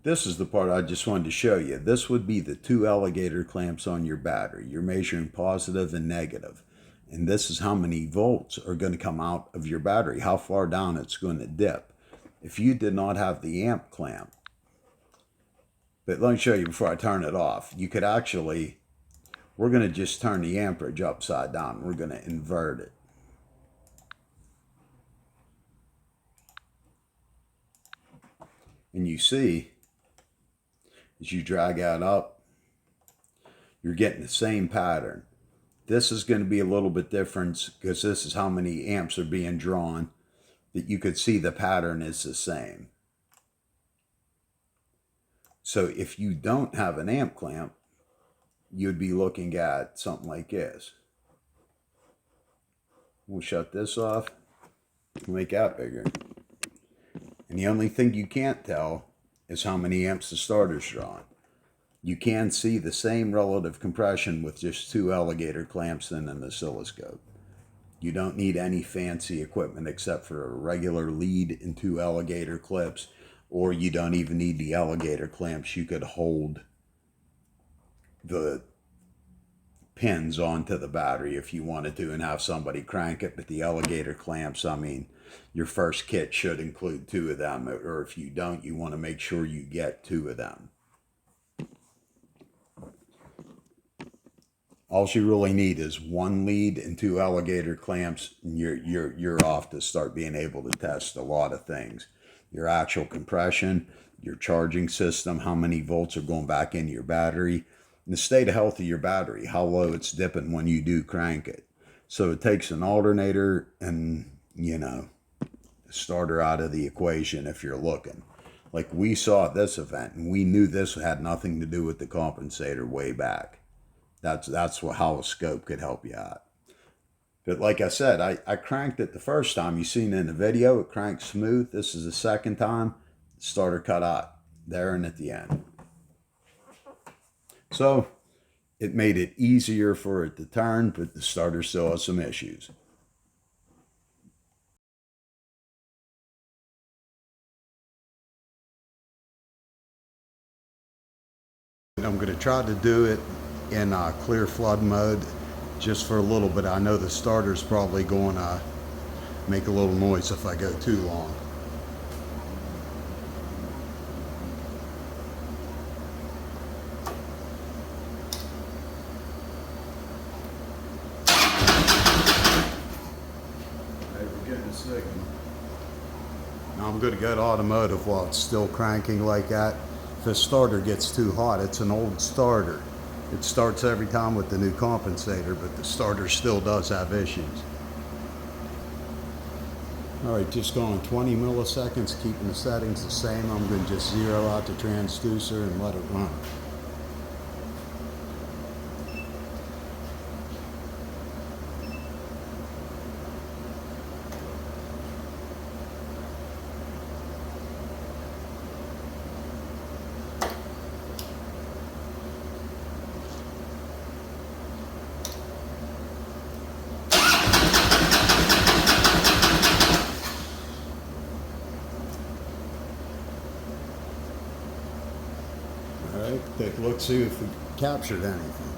This is the part I just wanted to show you. This would be the 2 alligator clamps on your battery. You're measuring positive and negative. And this is how many volts are going to come out of your battery, how far down it's going to dip. If you did not have the amp clamp, but let me show you before I turn it off, you could actually, we're going to just turn the amperage upside down. We're going to invert it. And you see, as you drag that up, you're getting the same pattern. This is going to be a little bit different because this is how many amps are being drawn, that you could see the pattern is the same. So if you don't have an amp clamp, you'd be looking at something like this. We'll shut this off, make that bigger. And the only thing you can't tell is how many amps the starter's drawing. You can see the same relative compression with just 2 alligator clamps and an oscilloscope. You don't need any fancy equipment except for a regular lead and 2 alligator clips, or you don't even need the alligator clamps. You could hold the pins onto the battery if you wanted to and have somebody crank it, but the alligator clamps, I mean, your first kit should include 2 of them, or if you don't, you want to make sure you get 2 of them. All you really need is 1 lead and 2 alligator clamps, and you're off to start being able to test a lot of things. Your actual compression, your charging system, how many volts are going back into your battery, and the state of health of your battery, how low it's dipping when you do crank it. So it takes an alternator and, you know, a starter out of the equation if you're looking. Like we saw at this event, and we knew this had nothing to do with the compensator way back. That's how a scope could help you out. But like I said, I cranked it the first time. You seen in the video, it cranked smooth. This is the second time. The starter cut out there and at the end. So it made it easier for it to turn, but the starter still has some issues. I'm going to try to do it in clear flood mode just for a little bit. I know the starter's probably going to make a little noise if I go too long. Hey, we're getting a signal. Now I'm going to go to automotive while it's still cranking like that. If the starter gets too hot, it's an old starter. It starts every time with the new compensator, but the starter still does have issues. All right, just going 20 milliseconds, keeping the settings the same. I'm going to just zero out the transducer and let it run. All right, take a look, see if we captured anything.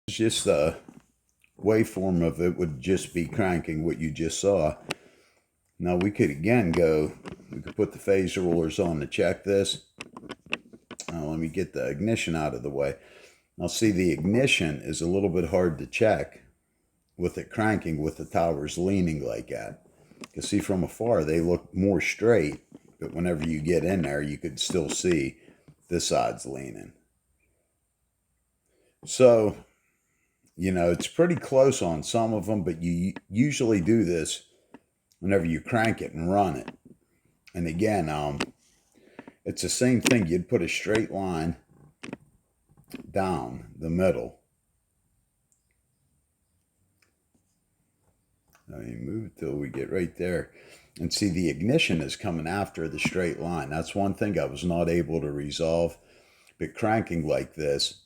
It's just the waveform of it would just be cranking what you just saw. Now we could again go, we could put the phase rulers on to check this. Let me get the ignition out of the way. Now see, the ignition is a little bit hard to check with it cranking with the towers leaning like that. You can see from afar they look more straight, but whenever you get in there, you could still see this side's leaning. So, you know, it's pretty close on some of them, but you usually do this whenever you crank it and run it. And again, it's the same thing. You'd put a straight line down the middle. I mean, move till we get right there. And see, the ignition is coming after the straight line. That's one thing I was not able to resolve. But cranking like this,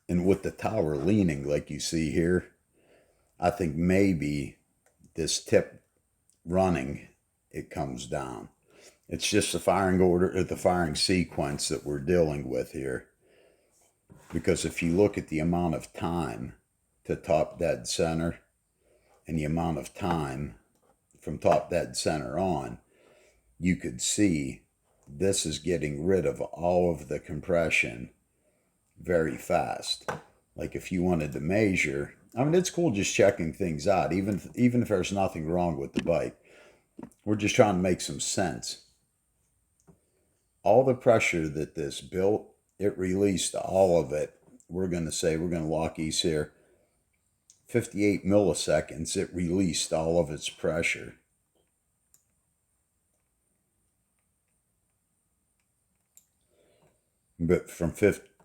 and with the tower leaning like you see here, I think maybe this tip running, it comes down. It's just the firing order, or the firing sequence that we're dealing with here. Because if you look at the amount of time to top dead center and the amount of time from top dead center on, you could see this is getting rid of all of the compression very fast. Like if you wanted to measure, I mean, it's cool just checking things out, even if there's nothing wrong with the bike. We're just trying to make some sense. All the pressure that this built, it released all of it. We're going to lock these here. 58 milliseconds, it released all of its pressure. But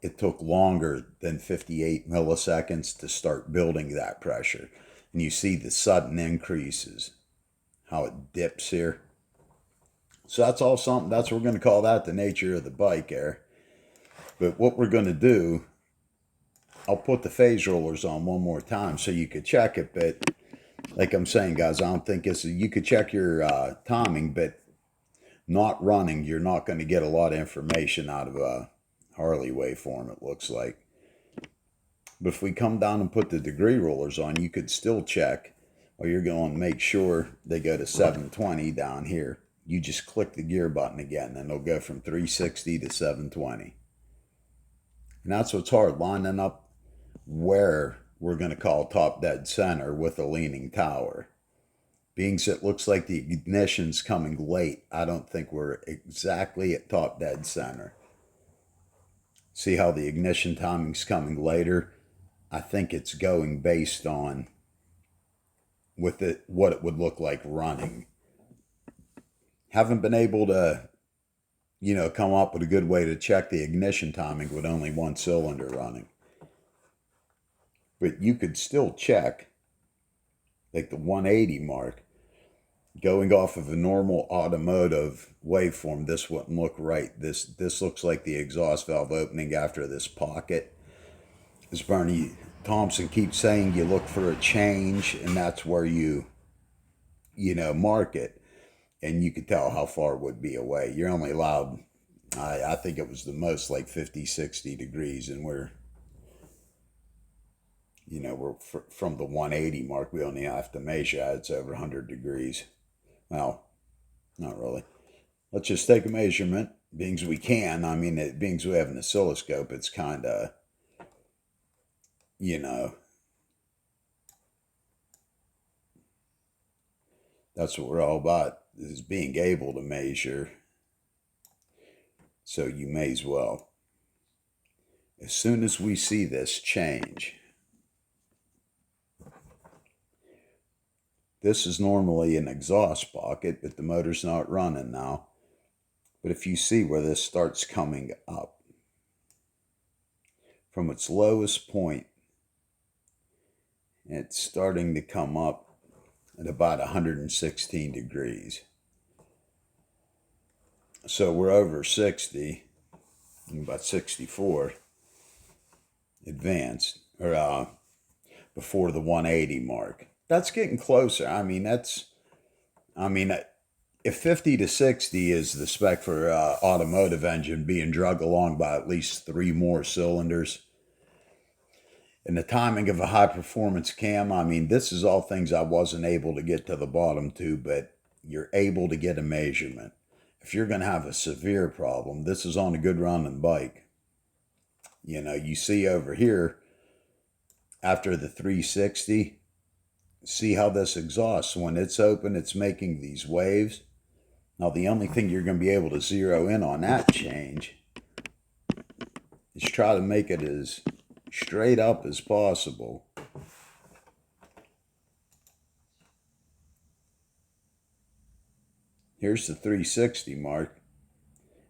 it took longer than 58 milliseconds to start building that pressure. And you see the sudden increases, how it dips here. So that's all something, that's what we're going to call that the nature of the bike there. But what we're going to do, I'll put the phase rollers on one more time so you could check it. But like I'm saying, guys, I don't think you could check your timing, but not running, you're not going to get a lot of information out of a Harley waveform, it looks like. But if we come down and put the degree rollers on, you could still check, or you're going to make sure they go to 720 down here. You just click the gear button again, and it'll go from 360 to 720. And that's what's hard, lining up where we're going to call top dead center with a leaning tower. Being that it looks like the ignition's coming late, I don't think we're exactly at top dead center. See how the ignition timing's coming later? I think it's going based on what it would look like running. Haven't been able to, come up with a good way to check the ignition timing with only one cylinder running. But you could still check, like the 180 mark, going off of a normal automotive waveform. This wouldn't look right. This looks like the exhaust valve opening after this pocket. As Bernie Thompson keeps saying, you look for a change, and that's where you mark it. And you could tell how far it would be away. You're only allowed, I think it was the most like 50, 60 degrees, and we're from the 180 mark, we only have to measure. It's over 100 degrees. Well, not really. Let's just take a measurement, being as we can. I mean, being as we have an oscilloscope, it's kind of, that's what we're all about, is being able to measure. So you may as well. As soon as we see this change, this is normally an exhaust pocket, but the motor's not running now. But if you see where this starts coming up, from its lowest point, it's starting to come up at about 116 degrees. So we're over 60, about 64 advanced, or before the 180 mark. That's getting closer. If 50 to 60 is the spec for automotive engine being drug along by at least 3 more cylinders, and the timing of a high performance cam, this is all things I wasn't able to get to the bottom to, but you're able to get a measurement. If you're going to have a severe problem, this is on a good running bike. You see over here, after the 360, see how this exhaust, when it's open, it's making these waves. Now the only thing you're going to be able to zero in on that change is try to make it as straight up as possible. Here's the 360 mark.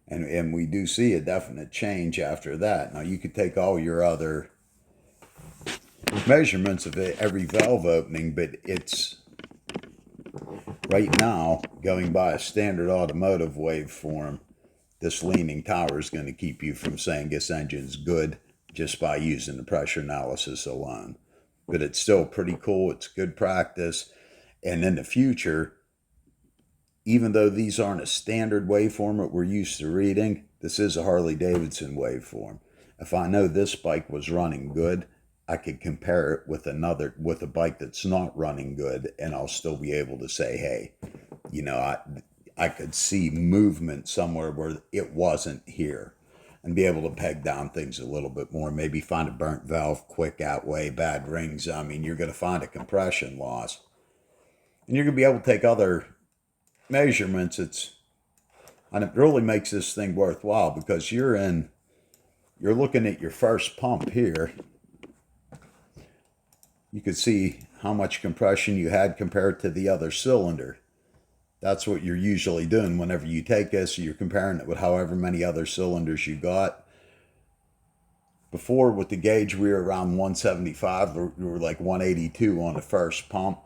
And we do see a definite change after that. Now you could take all your other measurements of every valve opening, but it's right now going by a standard automotive waveform. This leaning tower is going to keep you from saying this engine's good just by using the pressure analysis alone. But it's still pretty cool. It's good practice. And in the future, even though these aren't a standard waveform that we're used to reading, this is a Harley-Davidson waveform. If I know this bike was running good, I could compare it with a bike that's not running good, and I'll still be able to say, hey, you know, I could see movement somewhere where it wasn't here, and be able to peg down things a little bit more. Maybe find a burnt valve quick that way, bad rings. I mean, you're going to find a compression loss, and you're going to be able to take other measurements. And it really makes this thing worthwhile because you're looking at your first pump here. You could see how much compression you had compared to the other cylinder. That's what you're usually doing whenever you take this. You're comparing it with however many other cylinders you got. Before with the gauge, we were around 175. We were like 182 on the first pump.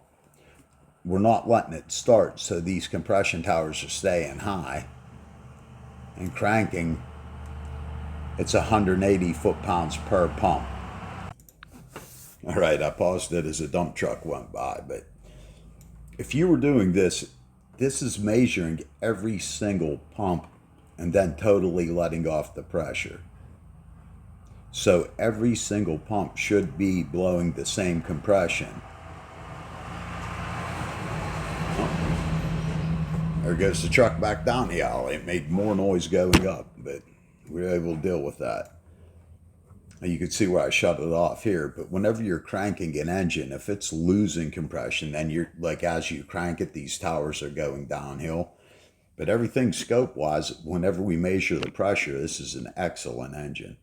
We're not letting it start, so these compression towers are staying high. And cranking, it's 180 foot-pounds per pump. All right, I paused it as a dump truck went by, but if you were doing this, this is measuring every single pump and then totally letting off the pressure. So every single pump should be blowing the same compression. There goes the truck back down the alley. It made more noise going up, but we were able to deal with that. And you can see where I shut it off here, but whenever you're cranking an engine, if it's losing compression, then you're like, as you crank it, these towers are going downhill. But everything scope-wise, whenever we measure the pressure, this is an excellent engine.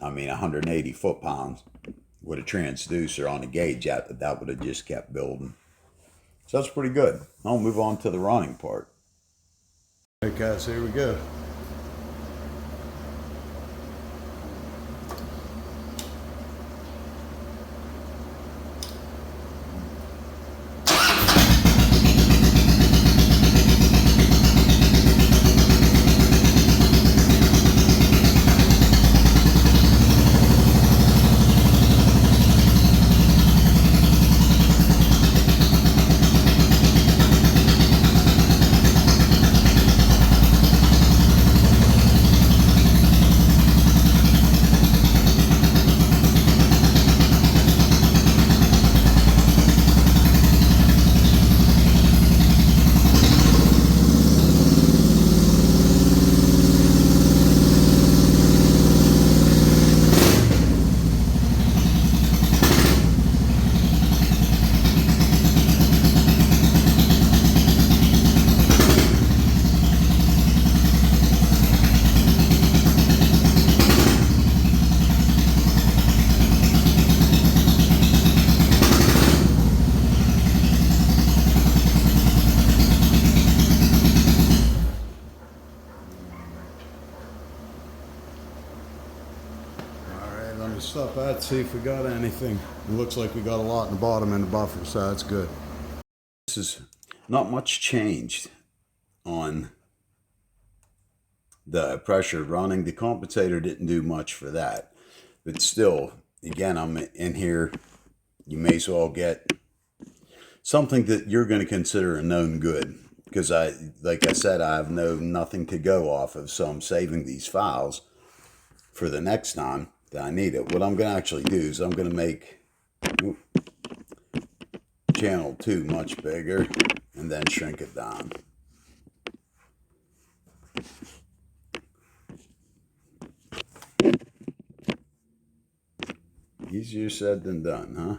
I mean, 180 foot-pounds with a transducer on a gauge, that would have just kept building. So that's pretty good. I'll move on to the running part. Okay, guys, here we go. Stuff that, see if we got anything. It looks like we got a lot in the bottom and the buffer, so that's good. This is not much changed on the pressure running. The compensator didn't do much for that, but still, again, I'm in here. You may as well get something that you're going to consider a known good, because like I said, I have nothing to go off of, so I'm saving these files for the next time that I need it. What I'm going to actually do is I'm going to make channel 2 much bigger and then shrink it down. Easier said than done, huh?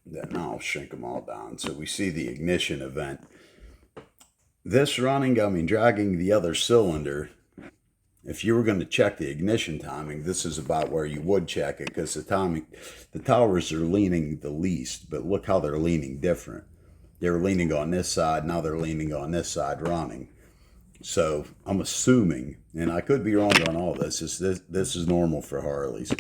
Then I'll shrink them all down so we see the ignition event. this running, I mean, dragging the other cylinder, if you were going to check the ignition timing, this is about where you would check it, because the towers are leaning the least, but look how they're leaning different. They were leaning on this side, now they're leaning on this side running. So I'm assuming, and I could be wrong on all this, this is normal for Harleys.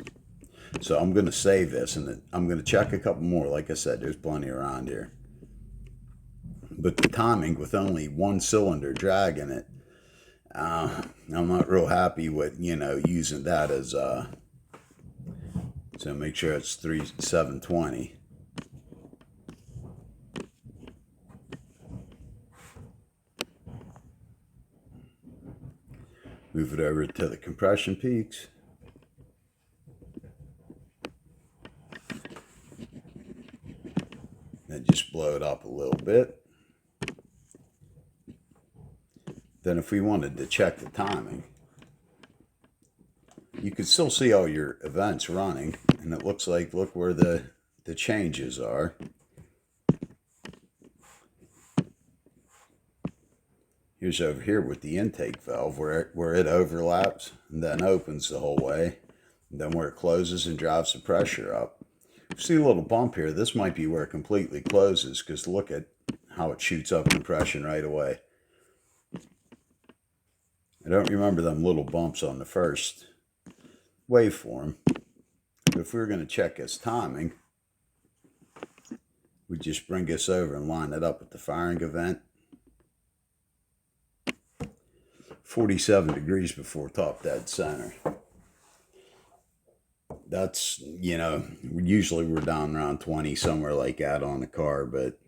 So I'm going to save this, and I'm going to check a couple more. Like I said, there's plenty around here. But the timing with only one cylinder dragging it, I'm not real happy with, using that as, so make sure it's 720. Move it over to the compression peaks. And just blow it up a little bit. Then if we wanted to check the timing, you could still see all your events running, and it looks like, look where the changes are. Here's over here with the intake valve where it overlaps and then opens the whole way, and then where it closes and drives the pressure up. See a little bump here. This might be where it completely closes, because look at how it shoots up compression right away. I don't remember them little bumps on the first waveform. But if we were going to check its timing, we'd just bring this over and line it up with the firing event. 47 degrees before top dead center. That's, usually we're down around 20, somewhere like that on the car, but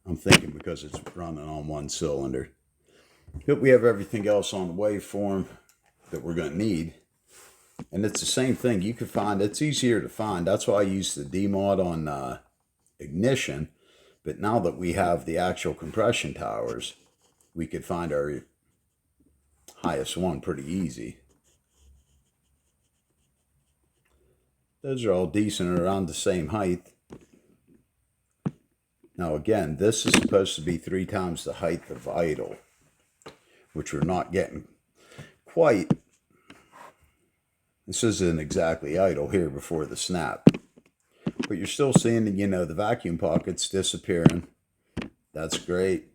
I'm thinking because it's running on one cylinder. But we have everything else on the waveform that we're going to need. And it's the same thing. You can find, it's easier to find. That's why I use the DMOD on ignition. But now that we have the actual compression towers, we could find our highest one pretty easy. Those are all decent, around the same height. Now again, this is supposed to be 3 times the height of idle, which we're not getting quite. This isn't exactly idle here before the snap. But you're still seeing, the vacuum pockets disappearing. That's great.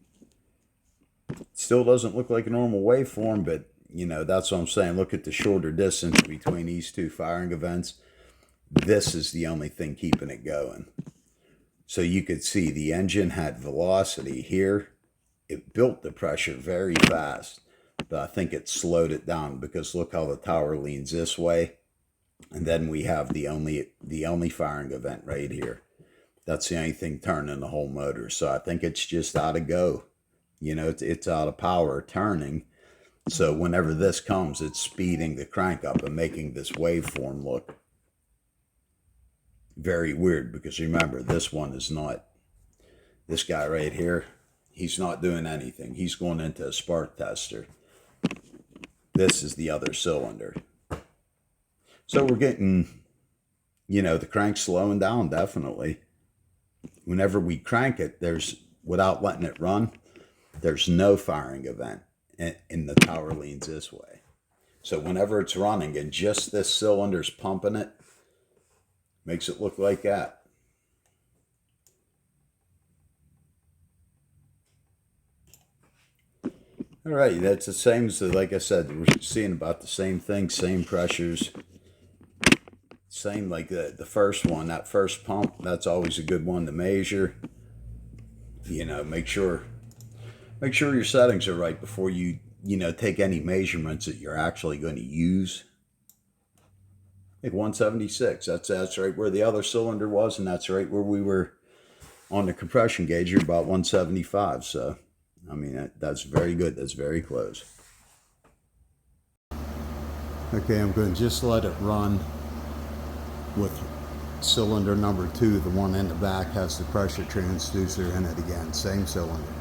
Still doesn't look like a normal waveform, but, that's what I'm saying. Look at the shorter distance between these two firing events. This is the only thing keeping it going. So you could see the engine had velocity here. It built the pressure very fast, but I think it slowed it down, because look how the tower leans this way. And then we have the only firing event right here. That's the only thing turning the whole motor. So I think it's just out of go. It's out of power turning. So whenever this comes, it's speeding the crank up and making this waveform look very weird, because remember, this one is not, this guy right here, he's not doing anything. He's going into a spark tester. This is the other cylinder. So we're getting, the crank slowing down, definitely. Whenever we crank it, without letting it run, there's no firing event, and the tower leans this way. So whenever it's running and just this cylinder's pumping it, makes it look like that. All right, that's the same as, like I said, we're seeing about the same thing, same pressures. Same like the first one, that first pump, that's always a good one to measure. Make sure your settings are right before you, take any measurements that you're actually going to use. I think 176, that's right where the other cylinder was, and that's right where we were on the compression gauge. You're about 175, so I mean, that's very good. That's very close. Okay, I'm going to just let it run with cylinder number 2. The one in the back has the pressure transducer in it again, same cylinder.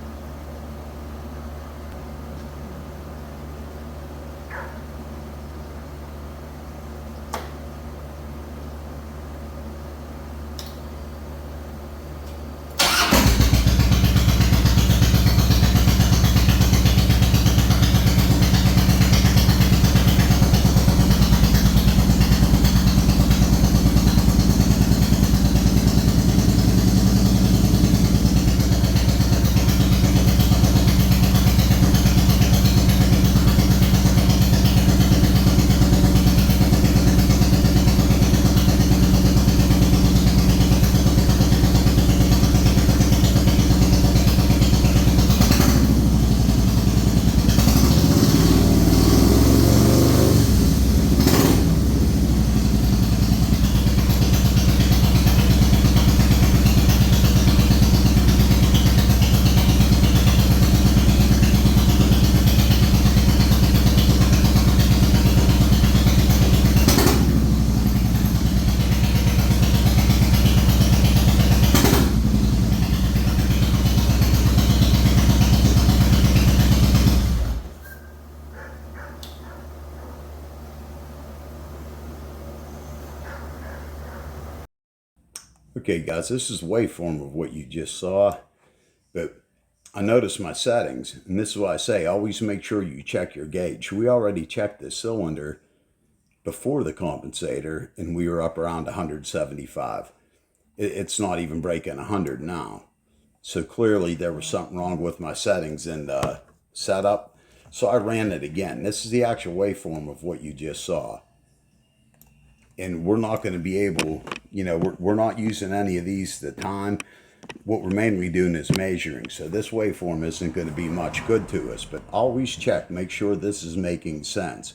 Okay guys, this is waveform of what you just saw, but I noticed my settings, and this is why I say always make sure you check your gauge. We already checked the cylinder before the compensator and we were up around 175. It's not even breaking 100 now. So clearly there was something wrong with my settings and setup. So I ran it again. This is the actual waveform of what you just saw. And we're not going to be able, you know, we're not using any of these at the time. What we're mainly doing is measuring. So this waveform isn't going to be much good to us, but always check, make sure this is making sense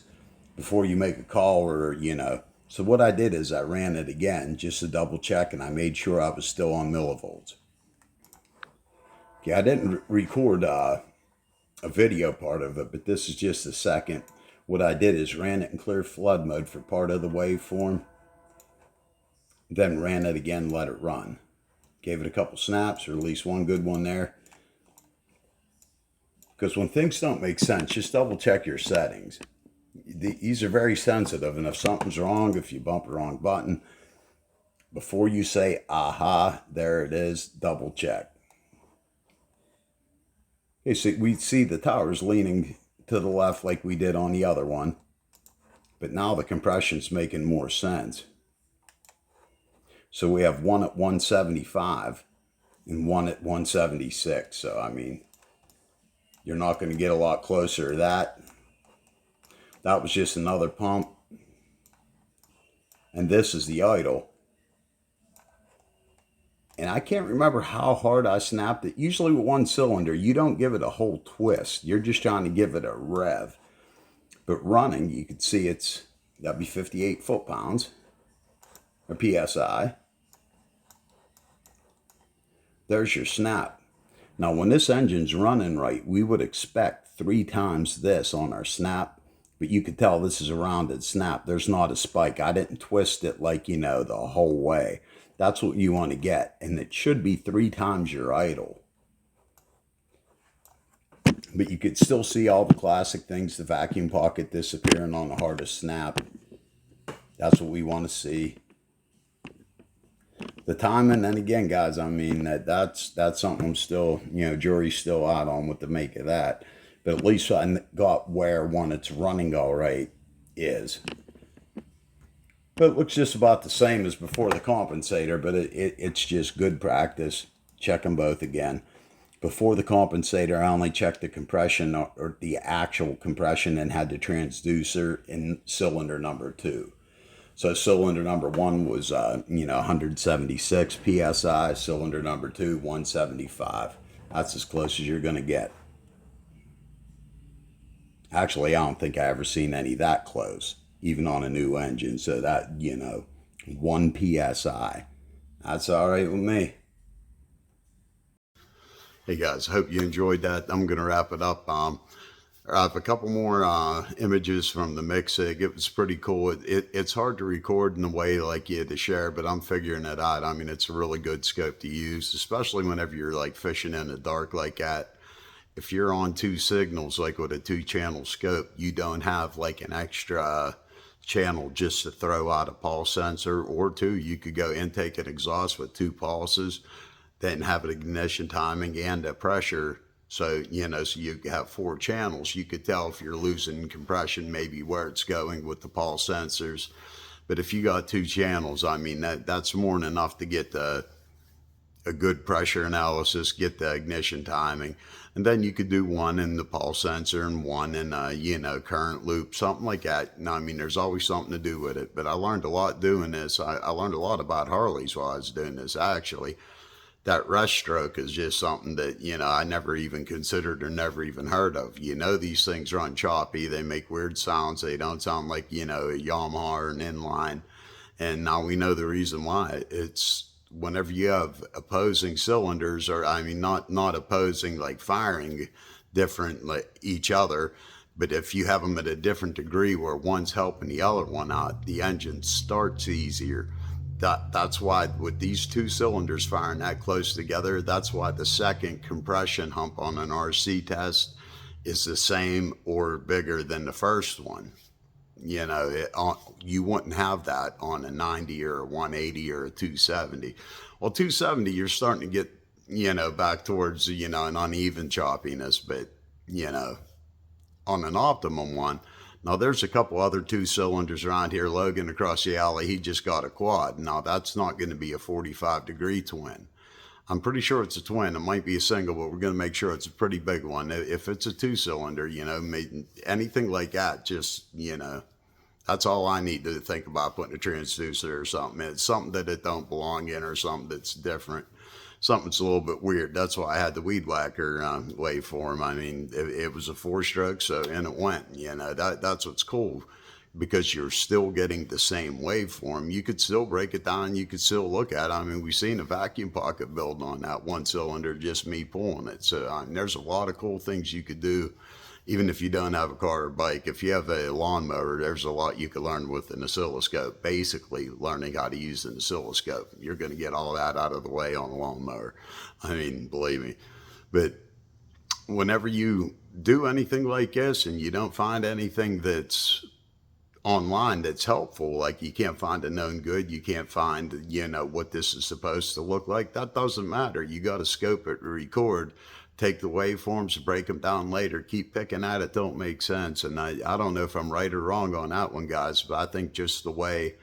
before you make a call or, you know. So what I did is I ran it again just to double check, and I made sure I was still on millivolts. Okay, I didn't record a video part of it, but this is just a second. What I did is ran it in clear flood mode for part of the waveform, then ran it again, let it run. Gave it a couple snaps, or at least one good one there. Because when things don't make sense, just double check your settings. These are very sensitive, and if something's wrong, if you bump the wrong button, before you say, aha, there it is, double check. Okay, so we see the towers leaning to the left like we did on the other one, but now the compression's making more sense. So we have one at 175 and one at 176. So I mean, you're not going to get a lot closer to that. That was just another pump, and this is the idle. And I can't remember how hard I snapped it. Usually with one cylinder, you don't give it a whole twist. You're just trying to give it a rev. But running, you can see that'd be 58 foot-pounds, or PSI. There's your snap. Now, when this engine's running right, we would expect 3 times this on our snap. But you could tell this is a rounded snap. There's not a spike. I didn't twist it like, you know, the whole way. That's what you want to get. And it should be 3 times your idle. But you could still see all the classic things, the vacuum pocket disappearing on the hardest snap. That's what we want to see. The timing, and again, guys, I mean, that's something I'm still, you know, jury's still out on what to make of that. But at least I got where when it's running all right is. But it looks just about the same as before the compensator, but it's just good practice. Check them both again. Before the compensator, I only checked the compression or the actual compression and had the transducer in cylinder number 2. So cylinder number 1 was, 176 PSI. Cylinder number 2, 175. That's as close as you're going to get. Actually, I don't think I ever seen any that close, even on a new engine. So that, 1 PSI. That's all right with me. Hey guys, hope you enjoyed that. I'm going to wrap it up. I have a couple more images from the Mixig. It was pretty cool. It's hard to record in a way like you had to share, but I'm figuring it out. I mean, it's a really good scope to use, especially whenever you're like fishing in the dark like that. If you're on 2 signals, like with a 2-channel scope, you don't have like an extra channel just to throw out a pulse sensor or 2. You could go intake and exhaust with 2 pulses, then have an ignition timing and a pressure. So, so you have 4 channels. You could tell if you're losing compression, maybe where it's going with the pulse sensors. But if you got 2 channels, I mean, that's more than enough to get a good pressure analysis, get the ignition timing. And then you could do 1 in the pulse sensor and 1 in, current loop, something like that. And I mean, there's always something to do with it. But I learned a lot doing this. I learned a lot about Harleys while I was doing this, actually. That rest stroke is just something that, I never even considered or never even heard of. These things run choppy. They make weird sounds. They don't sound like, a Yamaha or an inline. And now we know the reason why. It's whenever you have opposing cylinders, or I mean, not opposing, like firing different like each other, but if you have them at a different degree where one's helping the other one out, the engine starts easier. That's why with these 2 cylinders firing that close together, that's why the second compression hump on an RC test is the same or bigger than the first one. You know, you wouldn't have that on a 90 or a 180 or a 270. Well, 270, you're starting to get, you know, back towards, you know, an uneven choppiness, but, you know, on an optimum one. Now, there's a couple other 2-cylinders around here. Logan across the alley, he just got a quad. Now, that's not going to be a 45-degree twin. I'm pretty sure it's a twin. It might be a single, but we're going to make sure it's a pretty big one. If it's a 2-cylinder, you know, anything like that, just, you know, that's all I need to think about putting a transducer or something. It's something that it don't belong in or something that's different. Something that's a little bit weird. That's why I had the weed whacker waveform. I mean, it was a 4-stroke, so in it went. You know, that's what's cool, because you're still getting the same waveform. You could still break it down. You could still look at it. I mean, we've seen a vacuum pocket build on that 1-cylinder, just me pulling it. So I mean, there's a lot of cool things you could do, even if you don't have a car or bike. If you have a lawnmower, there's a lot you can learn with an oscilloscope. Basically, learning how to use an oscilloscope. You're going to get all that out of the way on a lawnmower. I mean, believe me. But whenever you do anything like this and you don't find anything that's online that's helpful, like you can't find a known good, you can't find, you know, what this is supposed to look like, that doesn't matter. You got to scope it, record, take the waveforms, break them down later, keep picking at it, don't make sense. And I don't know if I'm right or wrong on that one, guys, but I think just the way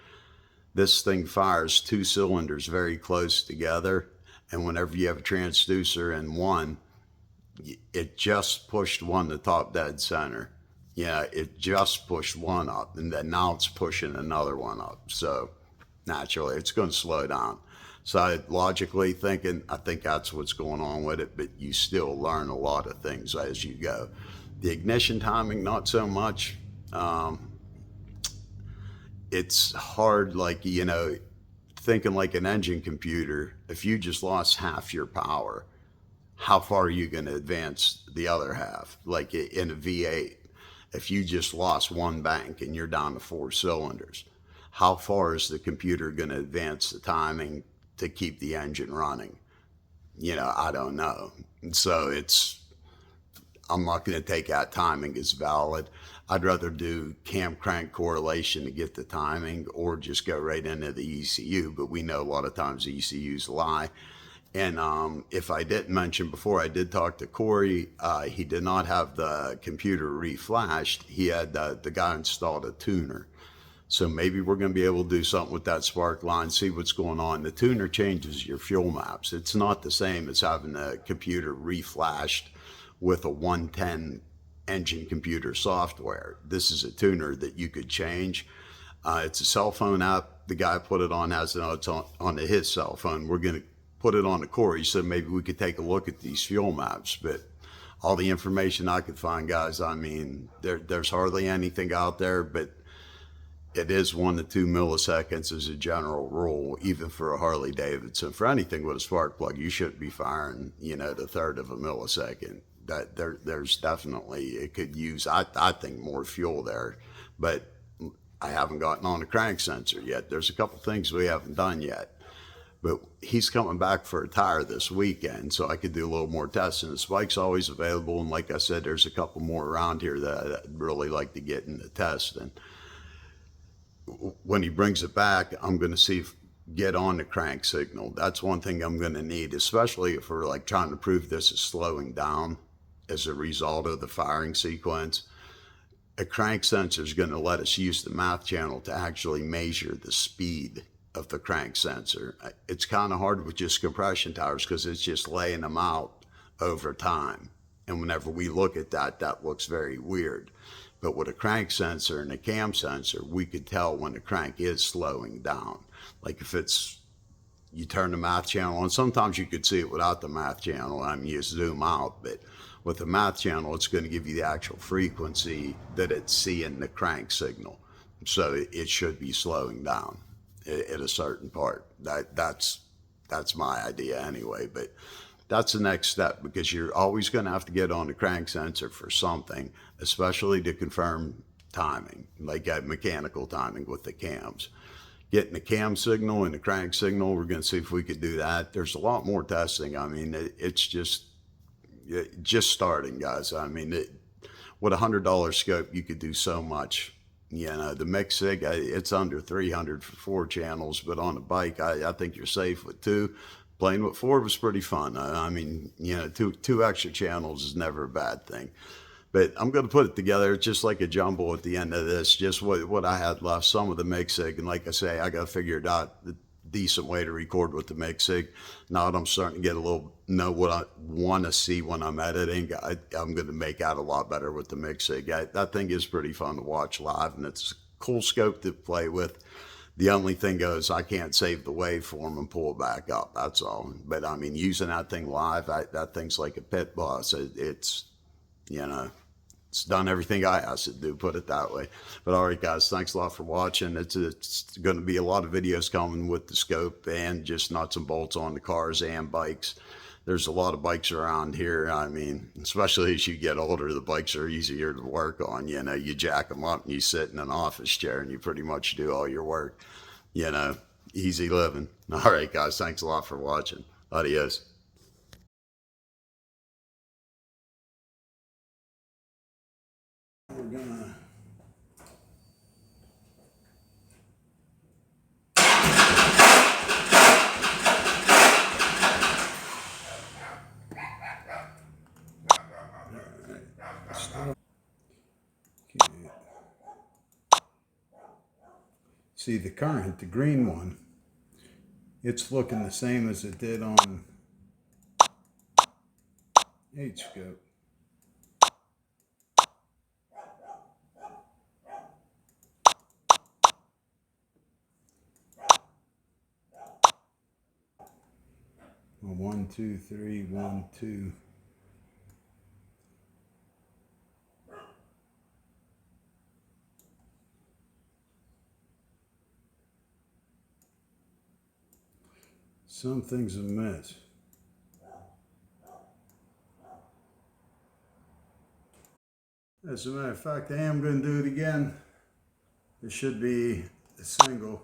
this thing fires 2 cylinders very close together, and whenever you have a transducer in one, it just pushed one to top dead center. Yeah, it just pushed one up, and then now it's pushing another one up. So naturally, it's going to slow down. So logically thinking, I think that's what's going on with it, but you still learn a lot of things as you go. The ignition timing, not so much. It's hard, like, you know, thinking like an engine computer. If you just lost half your power, how far are you going to advance the other half? Like in a V8, if you just lost one bank and you're down to 4 cylinders, how far is the computer going to advance the timing to keep the engine running? You know, I don't know. So I'm not going to take that timing as valid. I'd rather do cam crank correlation to get the timing, or just go right into the ECU. But we know a lot of times ECUs lie. And if I didn't mention before, I did talk to Cory. He did not have the computer reflashed. He had the guy installed a tuner. So maybe we're going to be able to do something with that spark line, see what's going on. The tuner changes your fuel maps. It's not the same as having the computer reflashed with a 110 engine computer software. This is a tuner that you could change. It's a cell phone app. The guy put it on, has notes on his cell phone. We're going to put it on the Cory, so maybe we could take a look at these fuel maps. But all the information I could find, guys, I mean, there's hardly anything out there, but it is 1 to 2 milliseconds as a general rule, even for a Harley-Davidson. For anything with a spark plug, you shouldn't be firing, you know, the third of a millisecond. That there's definitely, it could use, I think, more fuel there. But I haven't gotten on a crank sensor yet. There's a couple things we haven't done yet. But he's coming back for a tire this weekend, so I could do a little more testing. The spike's always available, and like I said, there's a couple more around here that I'd really like to get into testing. When he brings it back, I'm going to get on the crank signal. That's one thing I'm going to need, especially if we're like trying to prove this is slowing down as a result of the firing sequence. A crank sensor is going to let us use the math channel to actually measure the speed of the crank sensor. It's kind of hard with just compression tires because it's just laying them out over time. And whenever we look at that, that looks very weird. But with a crank sensor and a cam sensor, we could tell when the crank is slowing down. Like if you turn the math channel on, sometimes you could see it without the math channel. I mean, you zoom out, but with the math channel, it's going to give you the actual frequency that it's seeing the crank signal. So it should be slowing down at a certain part. That's my idea anyway, but that's the next step, because you're always going to have to get on the crank sensor for something, especially to confirm timing, like mechanical timing with the cams. Getting the cam signal and the crank signal, we're going to see if we could do that. There's a lot more testing. I mean, it's just starting, guys. I mean, with $100 scope, you could do so much You know, the mix sig, it's under 300 for 4 channels, but on a bike, I think you're safe with 2. Playing with 4 was pretty fun. I mean, you know, two extra channels is never a bad thing. But I'm going to put it together. It's just like a jumble at the end of this, just what I had left, some of the mix sig. And like I say, I got to figure it out, the decent way to record with the mix sig. Now that I'm starting to get a little, know what I want to see when I'm editing, I'm going to make out a lot better with the mix sig. That thing is pretty fun to watch live, and it's a cool scope to play with. The only thing goes, I can't save the waveform and pull it back up. That's all. But I mean, using that thing live, that thing's like a pit boss. It's, you know, it's done everything I asked it to do, put it that way. But all right, guys, thanks a lot for watching. It's going to be a lot of videos coming with the scope and just nuts and bolts on the cars and bikes. There's a lot of bikes around here. I mean, especially as you get older, the bikes are easier to work on. You know, you jack them up and you sit in an office chair and you pretty much do all your work. You know, easy living. All right, guys, thanks a lot for watching. Adios. We're gonna see the current, the green one, it's looking the same as it did on Hscope. Well, 1, 2, 3, 1, 2. Something's amiss. As a matter of fact, I am going to do it again. It should be a single.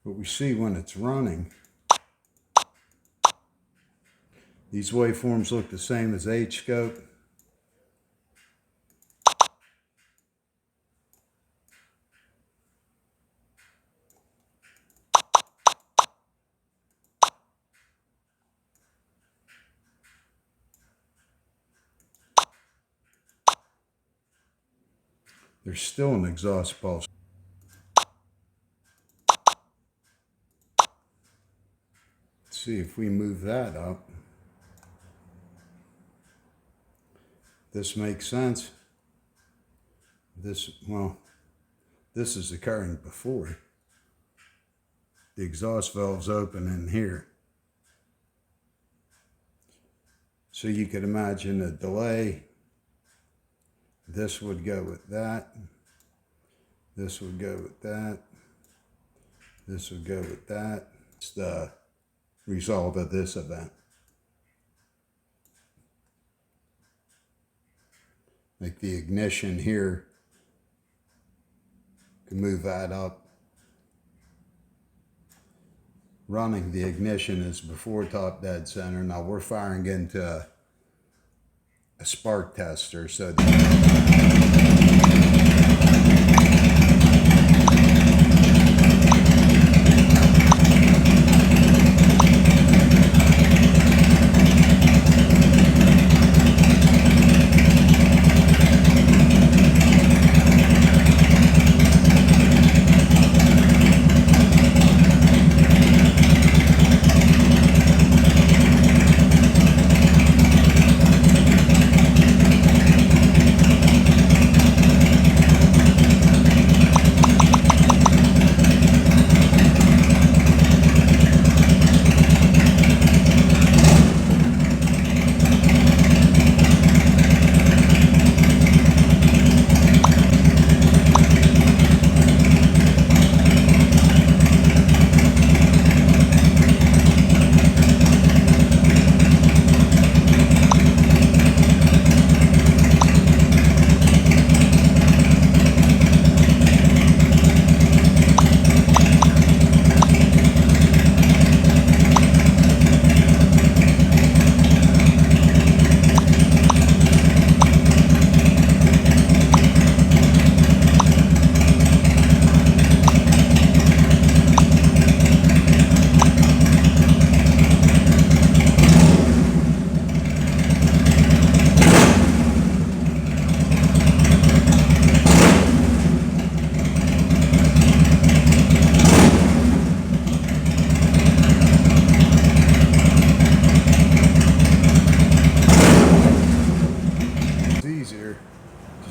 But we see when it's running, these waveforms look the same as Hscope. There's still an exhaust pulse. See if we move that up. This makes sense. This, well, this is occurring before. The exhaust valve's open in here. So you could imagine a delay. This would go with that. This would go with that. This would go with that. It's the result of this event. Like the ignition here, can move that up. Running the ignition is before top dead center. Now we're firing into a spark tester, so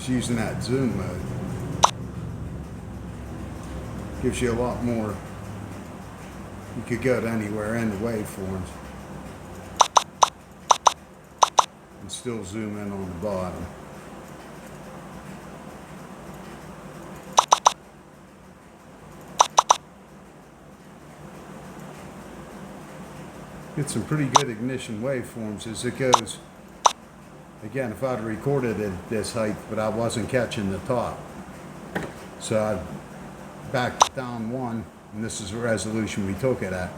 It's using that zoom mode. Gives you a lot more. You could go to anywhere in the waveforms and still zoom in on the bottom. Get some pretty good ignition waveforms as it goes. Again, if I'd recorded it at this height, but I wasn't catching the top. So I backed it down one, and this is the resolution we took it at.